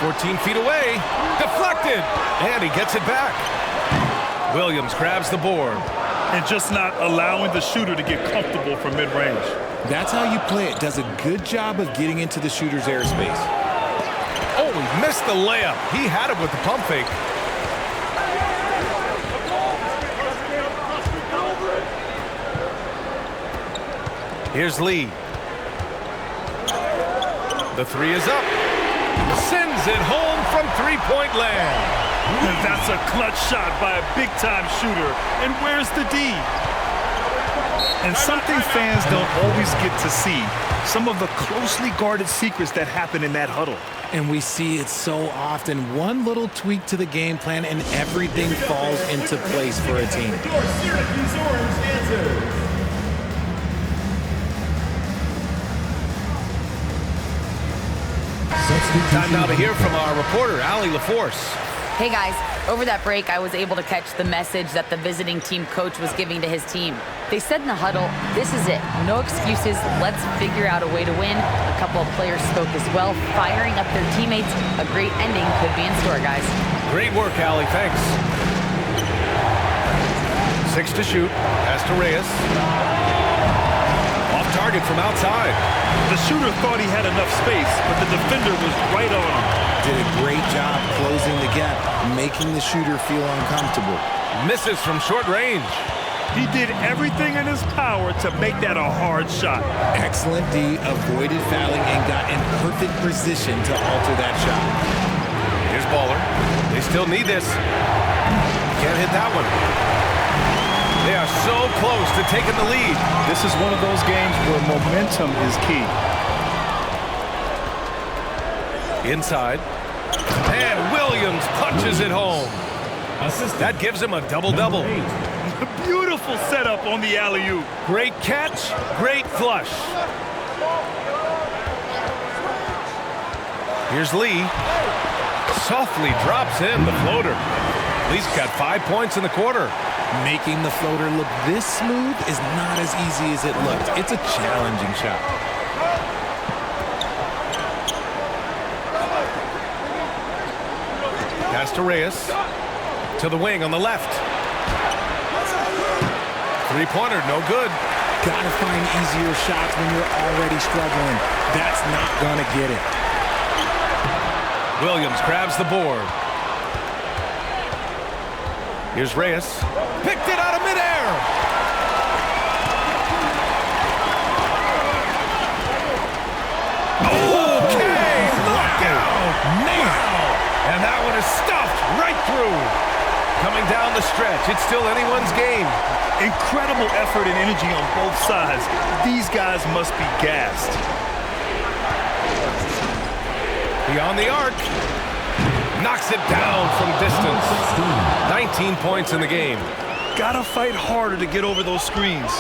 "14 feet away, deflected, and he gets it back." Williams grabs the board. And just not allowing the shooter to get comfortable from mid-range. That's how you play it. Does a good job of getting into the shooter's airspace. Oh, he missed the layup. He had it with the pump fake. Here's Lee. The three is up. Sends it home from three-point land. And that's a clutch shot by a big-time shooter. And where's the D? And something fans don't always get to see. Some of the closely guarded secrets that happen in that huddle. And we see it so often. One little tweak to the game plan and everything falls into place for a team. Your Syracuse Orange dancers. Time now to hear from our reporter, Allie LaForce. Hey guys, over that break, I was able to catch the message that the visiting team coach was giving to his team. They said in the huddle, this is it. No excuses. Let's figure out a way to win. A couple of players spoke as well, firing up their teammates. A great ending could be in store, guys. Great work, Allie. Thanks. 6 to shoot. Pass to Reyes. Off target from outside. The shooter thought he had enough space, but the defender was right on him. Did a great job closing the gap, making the shooter feel uncomfortable. Misses from short range. He did everything in his power to make that a hard shot. Excellent D, avoided fouling and got in perfect position to alter that shot. Here's Baller. They still need this. Can't hit that one. They are So close to taking the lead. This is one of those games where momentum is key. Inside. And Williams punches it home. That gives him a double-double. Beautiful setup on the alley-oop. Great catch, great flush. Here's Lee. Softly drops in the floater. Lee's got 5 points in the quarter. Making the floater look this smooth is not as easy as it looked. It's a challenging shot. Pass to Reyes. To the wing on the left. Three-pointer, no good. Gotta find easier shots when you're already struggling. That's not gonna get it. Williams grabs the board. Here's Reyes. Picked it out of midair. Okay, knockout. Wow. And that one is stuffed right through. Coming down the stretch, it's still anyone's game. Incredible effort and energy on both sides. These guys must be gassed. Beyond the arc. Knocks it down from distance. 19 points in the game. Gotta fight harder to get over those screens.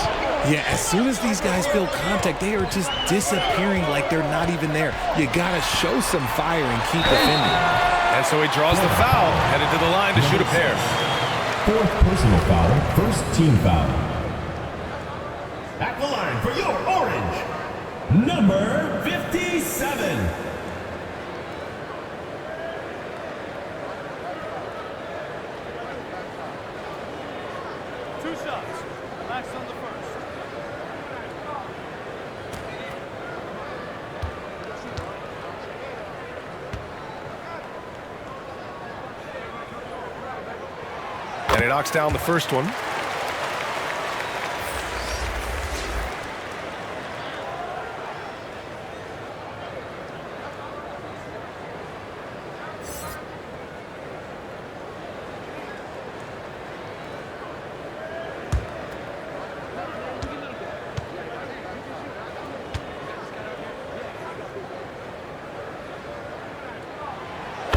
Yeah, as soon as these guys feel contact, they are just disappearing like they're not even there. You gotta show some fire and keep defending. And so he draws the foul, headed to the line to shoot a pair. Fourth personal foul, first team foul. At the line for your orange, number 57. Two shots. Max on the first. And he knocks down the first one.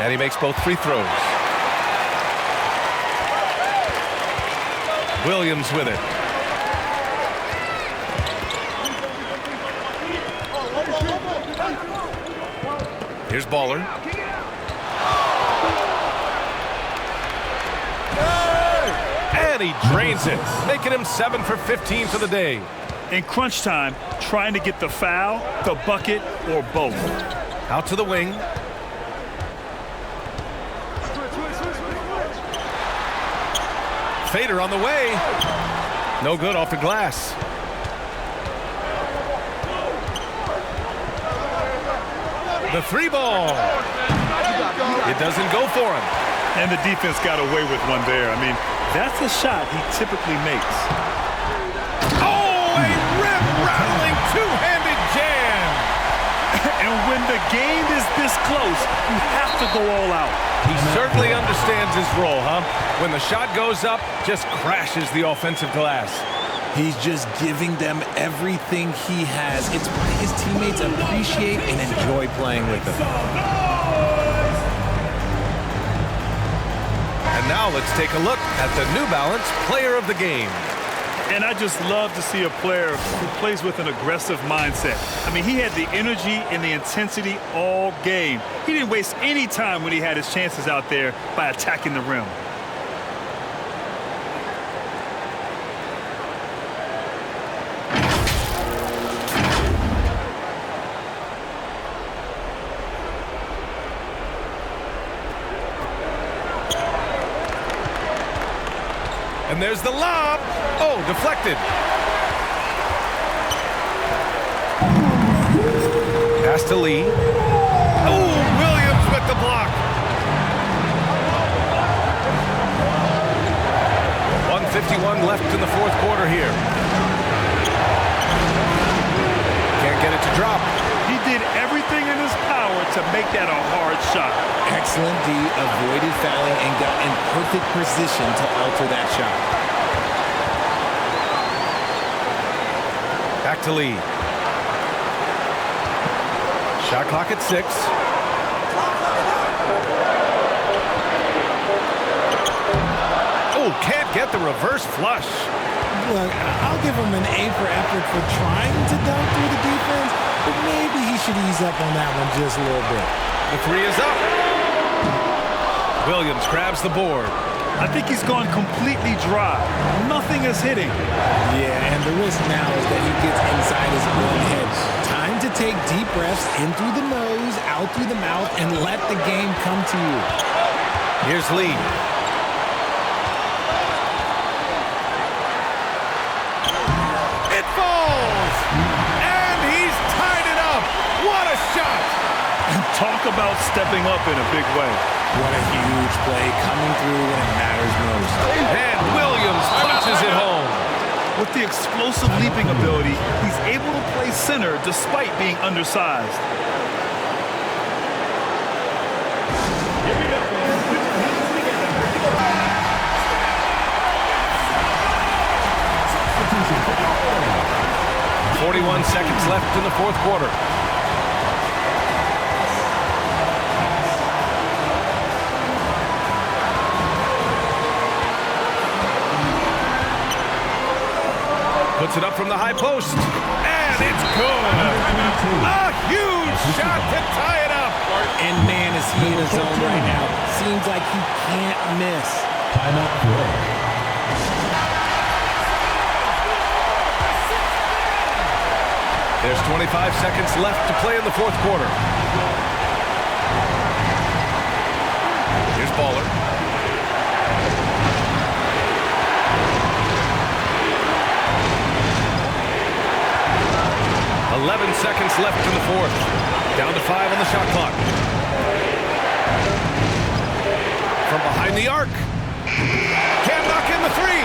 And he makes both free throws. Williams with it. Here's Baller. And he drains it, making him 7 for 15 for the day. In crunch time, trying to get the foul, the bucket, or both. Out to the wing. Fader on the way. No good off the glass. The three ball. It doesn't go for him. And the defense got away with one there. I mean, that's a shot he typically makes. Oh, a rim-rattling two-handed jam. And when the game is this close, you have to go all out. He certainly understands his role, huh? When the shot goes up, just crashes the offensive glass. He's just giving them everything he has. It's why his teammates appreciate and enjoy playing with him. And now let's take a look at the New Balance Player of the Game. And I just love to see a player who plays with an aggressive mindset. I mean, he had the energy and the intensity all game. He didn't waste any time when he had his chances out there by attacking the rim. And there's the lob. Oh, deflected. Pass to Lee. Oh, Williams with the block. 1:51 left in the fourth quarter here. Can't get it to drop. He did everything in his power to make that a hard shot. Excellent D, avoided fouling and got in perfect position to alter that shot. back to lead. Shot clock at 6. Oh, can't get the reverse flush. Look, I'll give him an A for effort for trying to dunk through the defense, but maybe he should ease up on that one just a little bit. The 3 is up. Williams grabs the board. I think he's gone completely dry. Nothing is hitting. Yeah, and the risk now is that he gets inside his own head. Time to take deep breaths in through the nose, out through the mouth, and let the game come to you. Here's Lee. It falls! And he's tied it up! What a shot! Talk about stepping up in a big way. What a huge play coming through when it matters most. And Williams punches it home. With the explosive leaping ability, he's able to play center despite being undersized. Here we go, fans. Put your hands together. 41 seconds left in the fourth quarter. Puts it up from the high post, and it's good. A huge shot to tie it up. And man, is he in his zone right now. Seems like he can't miss. Timeout play. There's 25 seconds left to play in the fourth quarter. Here's Baller. .11 seconds left in the fourth. Down to 5 on the shot clock. From behind the arc. Can't knock in the 3.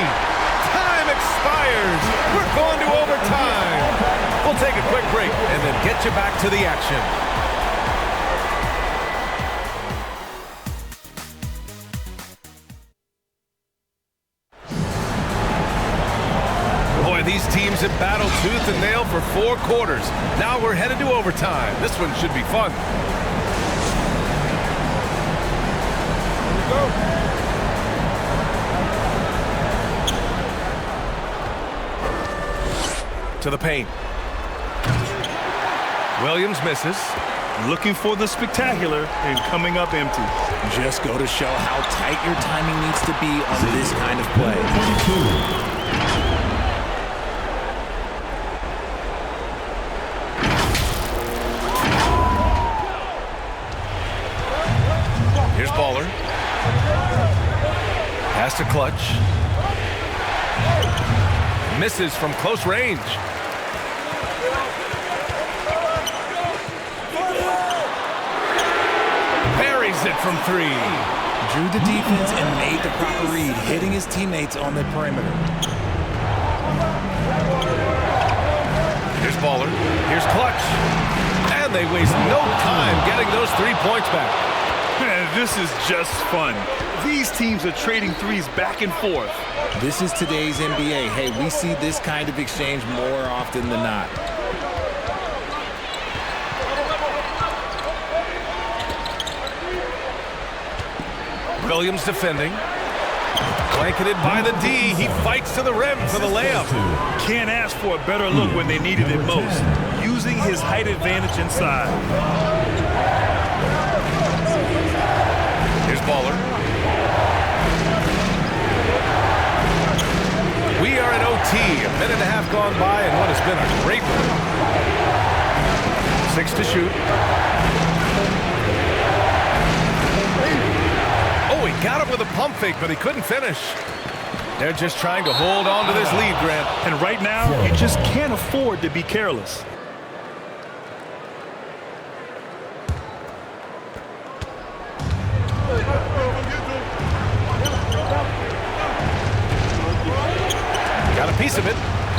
Time expires. We're going to overtime. We'll take a quick break and then get you back to the action. These teams have battled tooth and nail for 4 quarters. Now we're headed to overtime. This one should be fun. Here we go. To the paint. Williams misses. Looking for the spectacular and coming up empty. Just go to show how tight your timing needs to be on this kind of play. 22. Here's Baller. Has to clutch. Misses from close range. Buries it from 3. Drew the defense and made the proper read, hitting his teammates on the perimeter. Here's Baller. Here's clutch. And they waste no time getting those 3 points back. Man, this is just fun. These teams are trading threes back and forth. This is today's NBA. Hey, we see this kind of exchange more often than not. Williams defending. Blanketed by the D. He fights to the rim for the layup. Can't ask for a better look when they needed it most. Using his height advantage inside. Here's Baller. We are in OT. A minute and a half gone by and what has been a great one. 6 to shoot. Oh, he got him with a pump fake, but he couldn't finish. They're just trying to hold on to this lead, Grant. And right now, you just can't afford to be careless. Got a piece of it,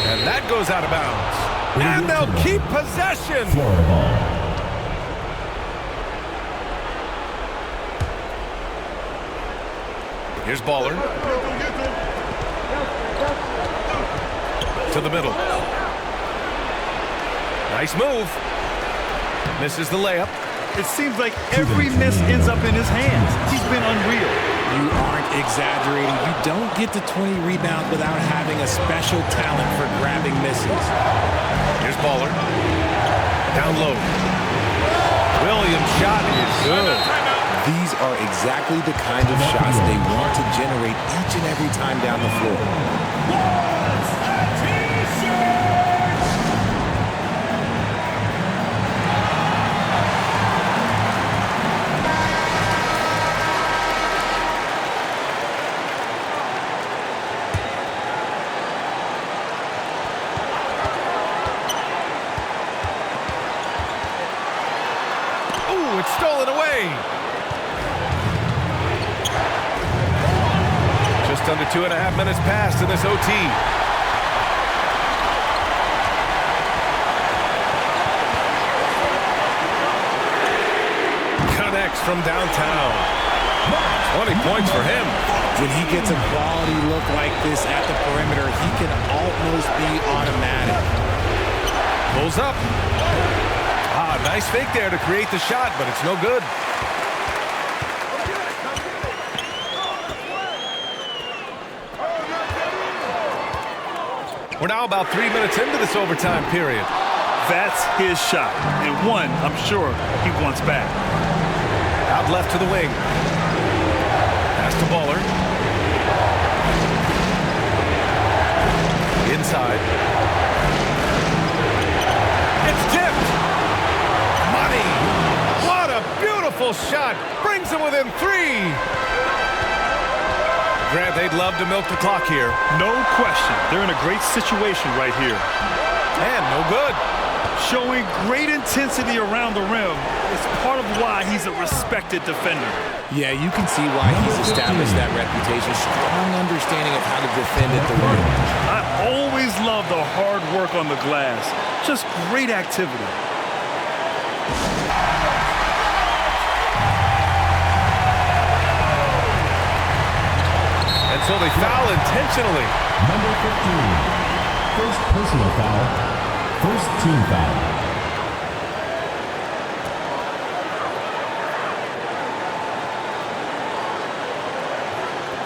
and that goes out of bounds. And they'll keep possession. Here's Baller. To the middle. Nice move. Misses the layup. It seems like every miss ends up in his hands. He's been unreal. You aren't exaggerating. You don't get to 20 rebounds without having a special talent for grabbing misses. Here's Baller. Down low. Williams' shot is good. These are exactly the kind of shots they want to generate each and every time down the floor. Stolen away. Just under 2.5 minutes passed in this OT. Connects from downtown. 20 points for him. When he gets a quality look like this at the perimeter, he can almost be automatic. Pulls up. Nice fake there to create the shot, but it's no good. We're now about 3 minutes into this overtime period. That's his shot, and one I'm sure he wants back. Out left to the wing. Pass to Baller. Inside. It's tipped. What a beautiful shot. Brings him within 3. Grant, they'd love to milk the clock here. No question. They're in a great situation right here. And no good. Showing great intensity around the rim is part of why he's a respected defender. Yeah, you can see why he's established that reputation. Strong understanding of how to defend at the rim. I always love the hard work on the glass. Just great activity. And so they foul intentionally. Number 15. First personal foul. First team foul.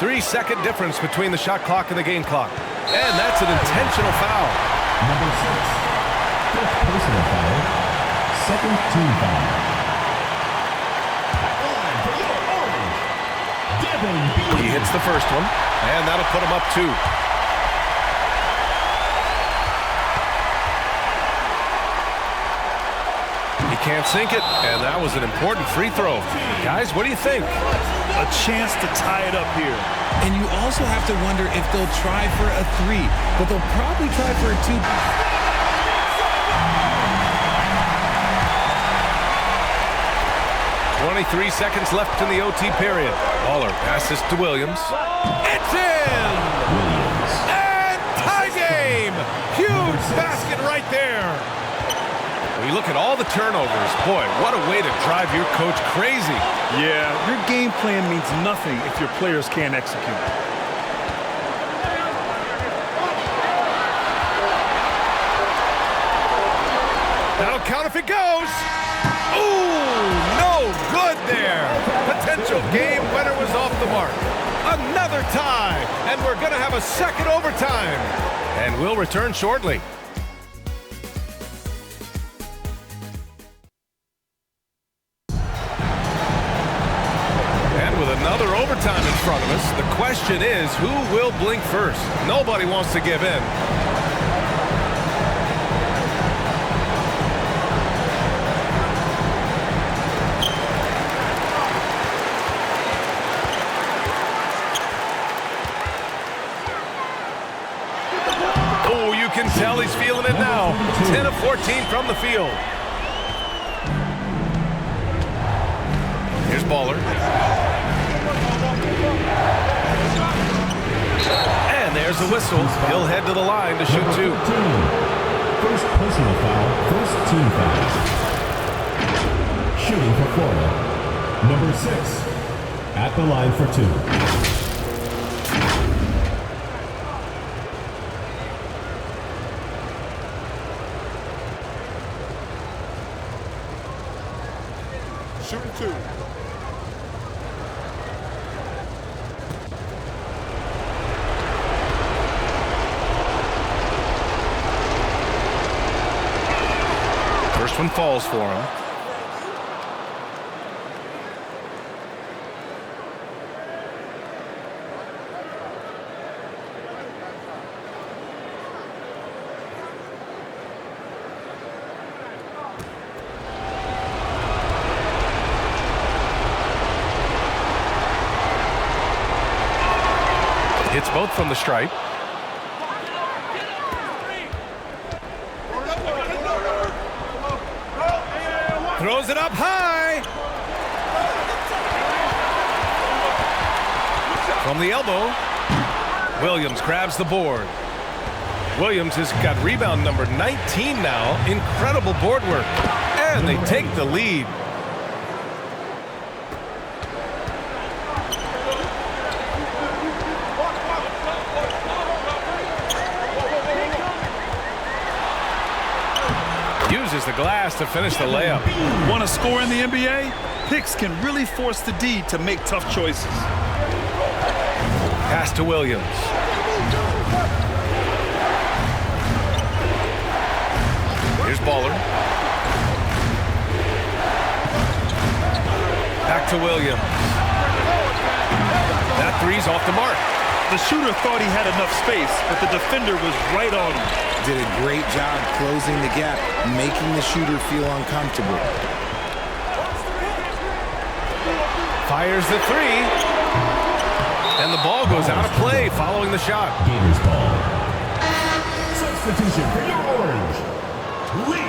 Three-second difference between the shot clock and the game clock. And that's an intentional foul. Number 6. First personal foul. Second team foul. He hits the first one, and that'll put him up 2. He can't sink it, and that was an important free throw. Guys, what do you think? A chance to tie it up here. And you also have to wonder if they'll try for a 3, but they'll probably try for a 2. 23 seconds left in the OT period. Baller passes to Williams. It's in! Williams. And tie game! Huge basket right there. When you look at all the turnovers, boy, what a way to drive your coach crazy. Yeah, your game plan means nothing if your players can't execute. That'll count if it goes. Ooh, no good there. Potential game winner was off the mark. Another tie, and we're going to have a second overtime. And we'll return shortly. And with another overtime in front of us, the question is, who will blink first? Nobody wants to give in. You can tell he's feeling it now. 10 of 14 from the field. Here's Baller. And there's the whistle. He'll head to the line to shoot 2. First personal foul, first team foul. Shooting for Florida, number 6. At the line for 2. Shooting 2. First one falls for him. Hits both from the stripe. Throws it up high. From the elbow. Williams grabs the board. Williams has got rebound number 19 now. Incredible board work. And they take the lead. Uses the glass to finish the layup. Want to score in the NBA? Picks can really force the D to make tough choices. Pass to Williams. Here's Baller. Back to Williams. That three's off the mark. The shooter thought he had enough space, but the defender was right on him. Did a great job closing the gap, making the shooter feel uncomfortable. Fires the three. And the ball goes out of play following the shot. Gators ball. Substitution for your orange. Lee.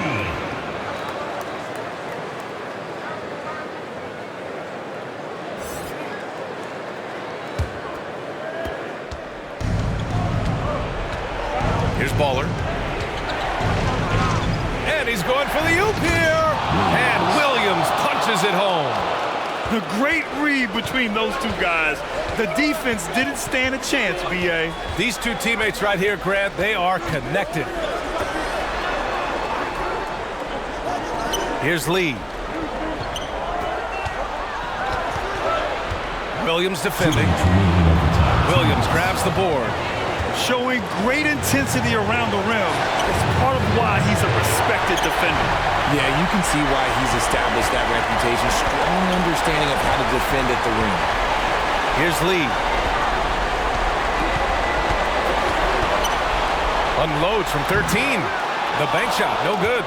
Here's Baller. And he's going for the oop here. And Williams punches it home. The great read between those two guys. The defense didn't stand a chance, B.A. These two teammates right here, Grant, they are connected. Here's Lee. Williams defending. Williams grabs the board. Showing great intensity around the rim. It's part of why he's a respected defender. Yeah, you can see why he's established that reputation. Strong understanding of how to defend at the rim. Here's Lee. Unloads from 13. The bank shot, no good.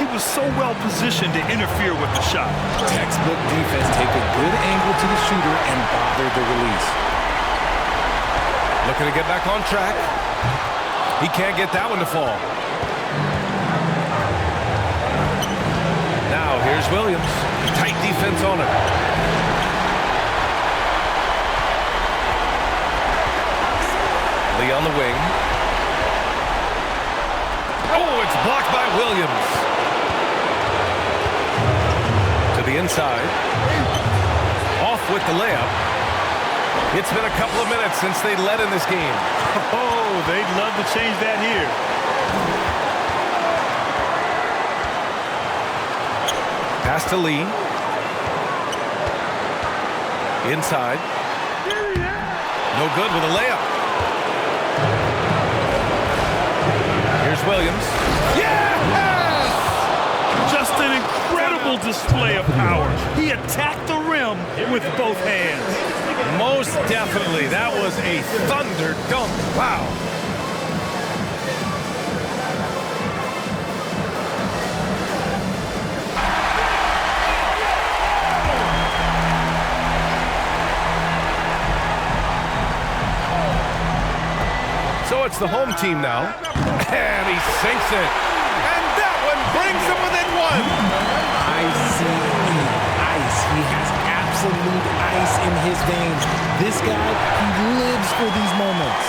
He was so well positioned to interfere with the shot. Textbook defense, take a good angle to the shooter and bother the release. Looking to get back on track. He can't get that one to fall. Now here's Williams. Tight defense on him. Lee on the wing. Oh, it's blocked by Williams. To the inside. Off with the layup. It's been a couple of minutes since they led in this game. Oh, they'd love to change that here. Pass to Lee. Inside. No good with a layup. Here's Williams. Yes! Just an incredible display of power. He attacked the rim with both hands. Most definitely. That was a thunder dunk. Wow. So it's the home team now. And he sinks it. And that one brings them within one. Icy ice. He has absolute ice in his veins. This guy, he lives for these moments.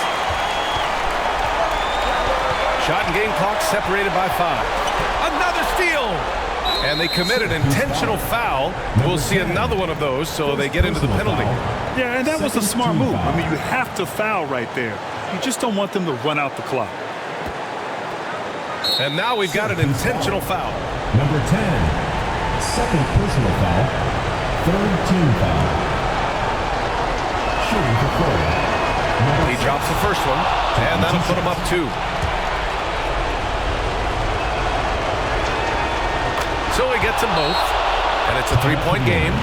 Shot and game clock separated by 5. Another steal. And they commit an intentional foul. We'll see another one of those, so they get into the penalty. Yeah, and that was a smart move. I mean, you have to foul right there. You just don't want them to run out the clock. And now we've got an intentional foul. Number 10, second personal foul. third team foul. Shooting for Florida. He drops the first one, and that'll put him up 2. So he gets them both, and it's a 3-point game.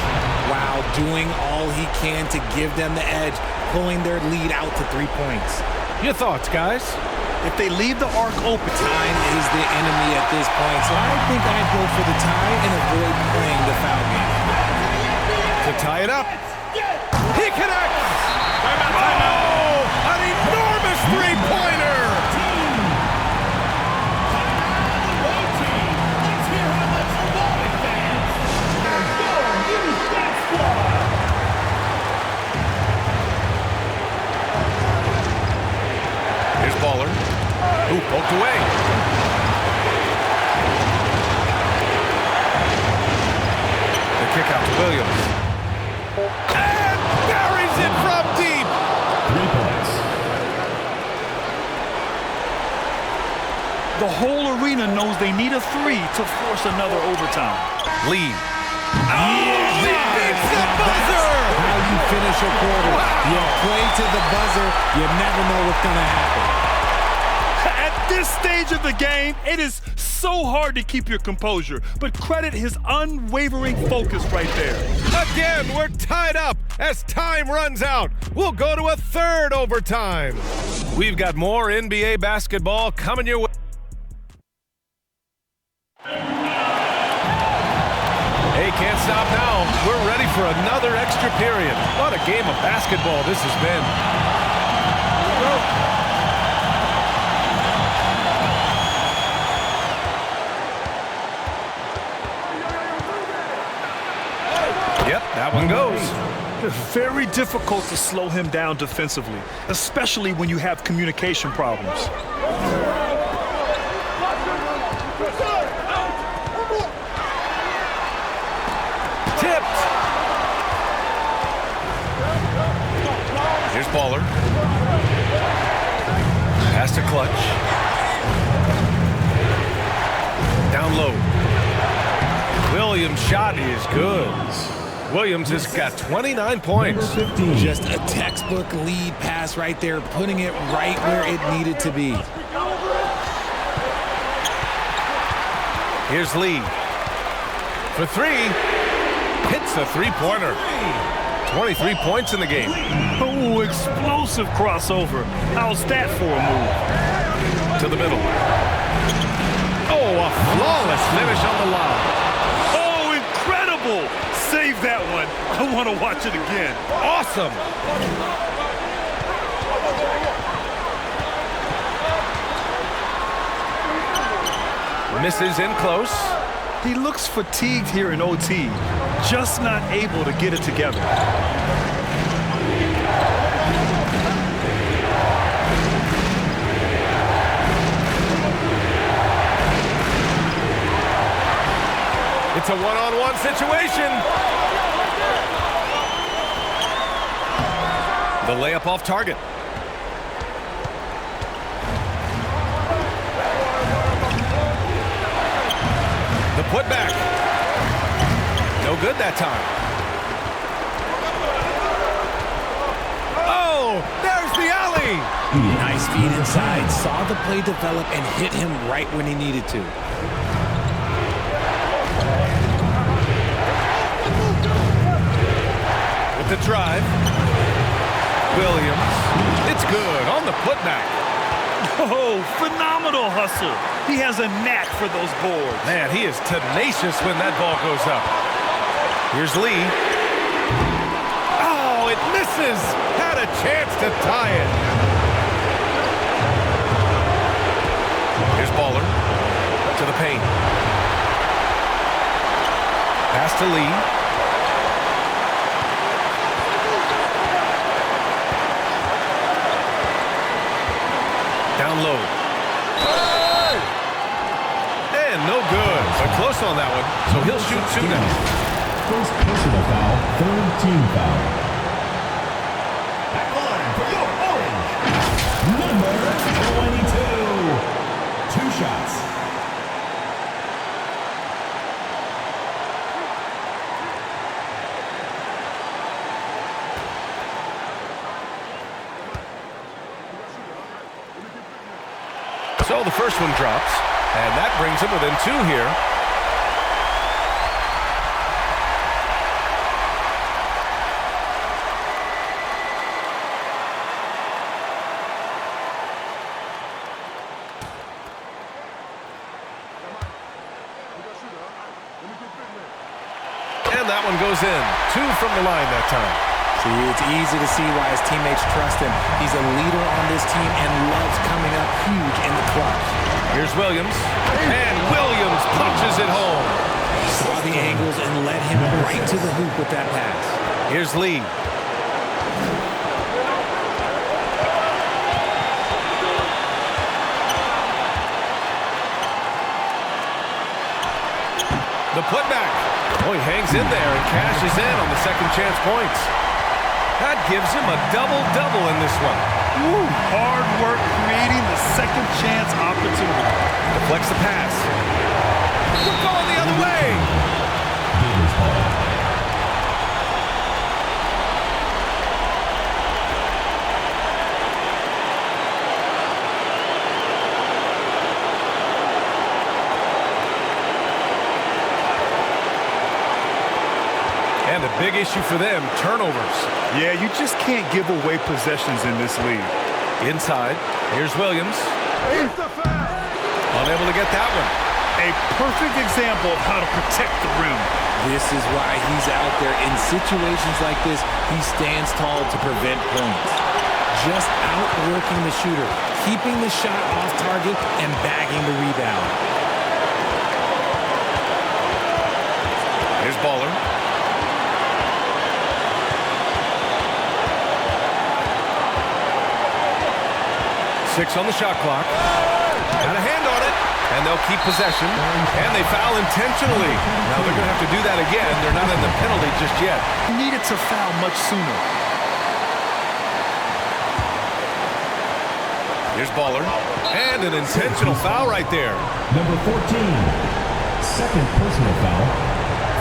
Wow, doing all he can to give them the edge, pulling their lead out to 3 points. Your thoughts, guys? If they leave the arc open, Time is the enemy at this point, so I think I'd go for the tie and avoid playing the foul game. To tie it up. He connects! Oh, an enormous three-pointer! Here's Baller. Ooh, poked away. The kick out to Williams. And buries it from deep. 3 points. the whole arena knows they need a 3 to force another overtime. Lee. Oh, he beats the buzzer! How you finish a quarter. You play to the buzzer, you never know what's going to happen. At this stage of the game, it is so hard to keep your composure, but credit his unwavering focus right there. Again, we're tied up as time runs out. We'll go to a third overtime. We've got more NBA basketball coming your way. Hey, can't stop now. We're ready for another extra period. What a game of basketball this has been. Yep, that one goes. Very difficult to slow him down defensively, especially when you have communication problems. Tipped. Here's Baller. Pass to Clutch. Down low. Williams' shot is good. Williams has got 29 points. Just a textbook lead pass right there, putting it right where it needed to be. Here's Lee. For 3. Hits the three-pointer. 23 points in the game. Oh, explosive crossover. How's that for a move? To the middle. Oh, a flawless finish on the line. Oh, incredible! Save that one. I want to watch it again. Awesome. Misses in close. He looks fatigued here in OT, just not able to get it together. It's a one-on-one situation. The layup off target. The putback. No good that time. Oh, there's the alley. Nice feed inside. Saw the play develop and hit him right when he needed to. With the drive. Williams. It's good on the putback. Oh, phenomenal hustle. He has a knack for those boards. Man, he is tenacious when that ball goes up. Here's Lee. Oh, it misses. Had a chance to tie it. Here's Baller. To the paint. Pass to Lee. Down low. And no good. But close on that one. So he'll shoot 2 now. First personal foul, third team foul. Back line for your orange. Number 22. 2 shots. So the first one drops, and that brings them within 2 here. And that one goes in. 2 from the line that time. See, it's easy to see why his teammates trust him. He's a leader on this team and loves coming up huge in the clutch. Here's Williams. And Williams punches it home. Saw the angles and led him right to the hoop with that pass. Here's Lee. The putback. Oh, he hangs in there and cashes in on the second chance points. That gives him a double-double in this one. Woo, hard work creating the second chance opportunity. Deflects the pass. We're going the other way. And a big issue for them, turnovers. Yeah, you just can't give away possessions in this league. Inside, here's Williams. Unable to get that one. A perfect example of how to protect the rim. This is why he's out there. In situations like this, he stands tall to prevent points. Just outworking the shooter, keeping the shot off target, and bagging the rebound. Here's Baller. Six on the shot clock. Got a hand on it, and they'll keep possession. And they foul intentionally. Now they're going to have to do that again. They're not in the penalty just yet. Needed to foul much sooner. Here's Baller. And an intentional foul right there. Number 14, second personal foul,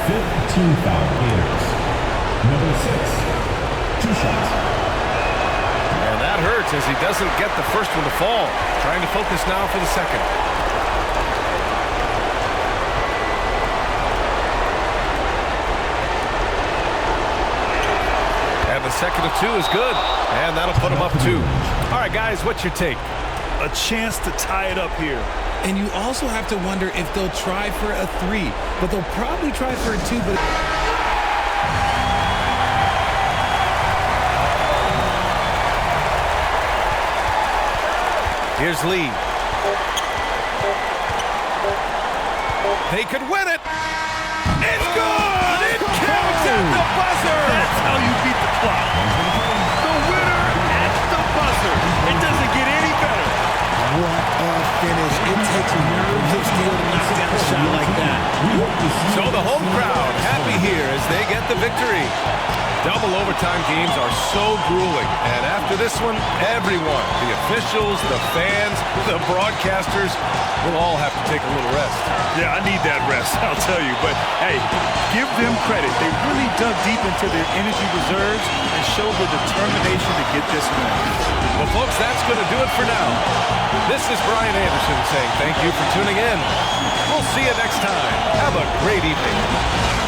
5th team foul Gators. Number 6, 2 shots. And that hurts as he doesn't get the first one to fall. Trying to focus now for the second. And the second of 2 is good. And that'll put him up 2. All right, guys, what's your take? A chance to tie it up here. And you also have to wonder if they'll try for a 3, but they'll probably try for a 2. But here's Lee. They could win it. It's good. It counts at the buzzer. That's how you beat the clock. The winner at the buzzer. It doesn't get any better. what a finish. It takes nerves of steel to knock down a shot like that. So the home crowd happy here as they get the victory. Double overtime games are so grueling, and after this one, everyone, the officials, the fans, the broadcasters, will all have to take a little rest. Yeah, I need that rest, I'll tell you. But, hey, give them credit. They really dug deep into their energy reserves and showed the determination to get this win. Well, folks, that's going to do it for now. This is Brian Anderson saying thank you for tuning in. We'll see you next time. Have a great evening.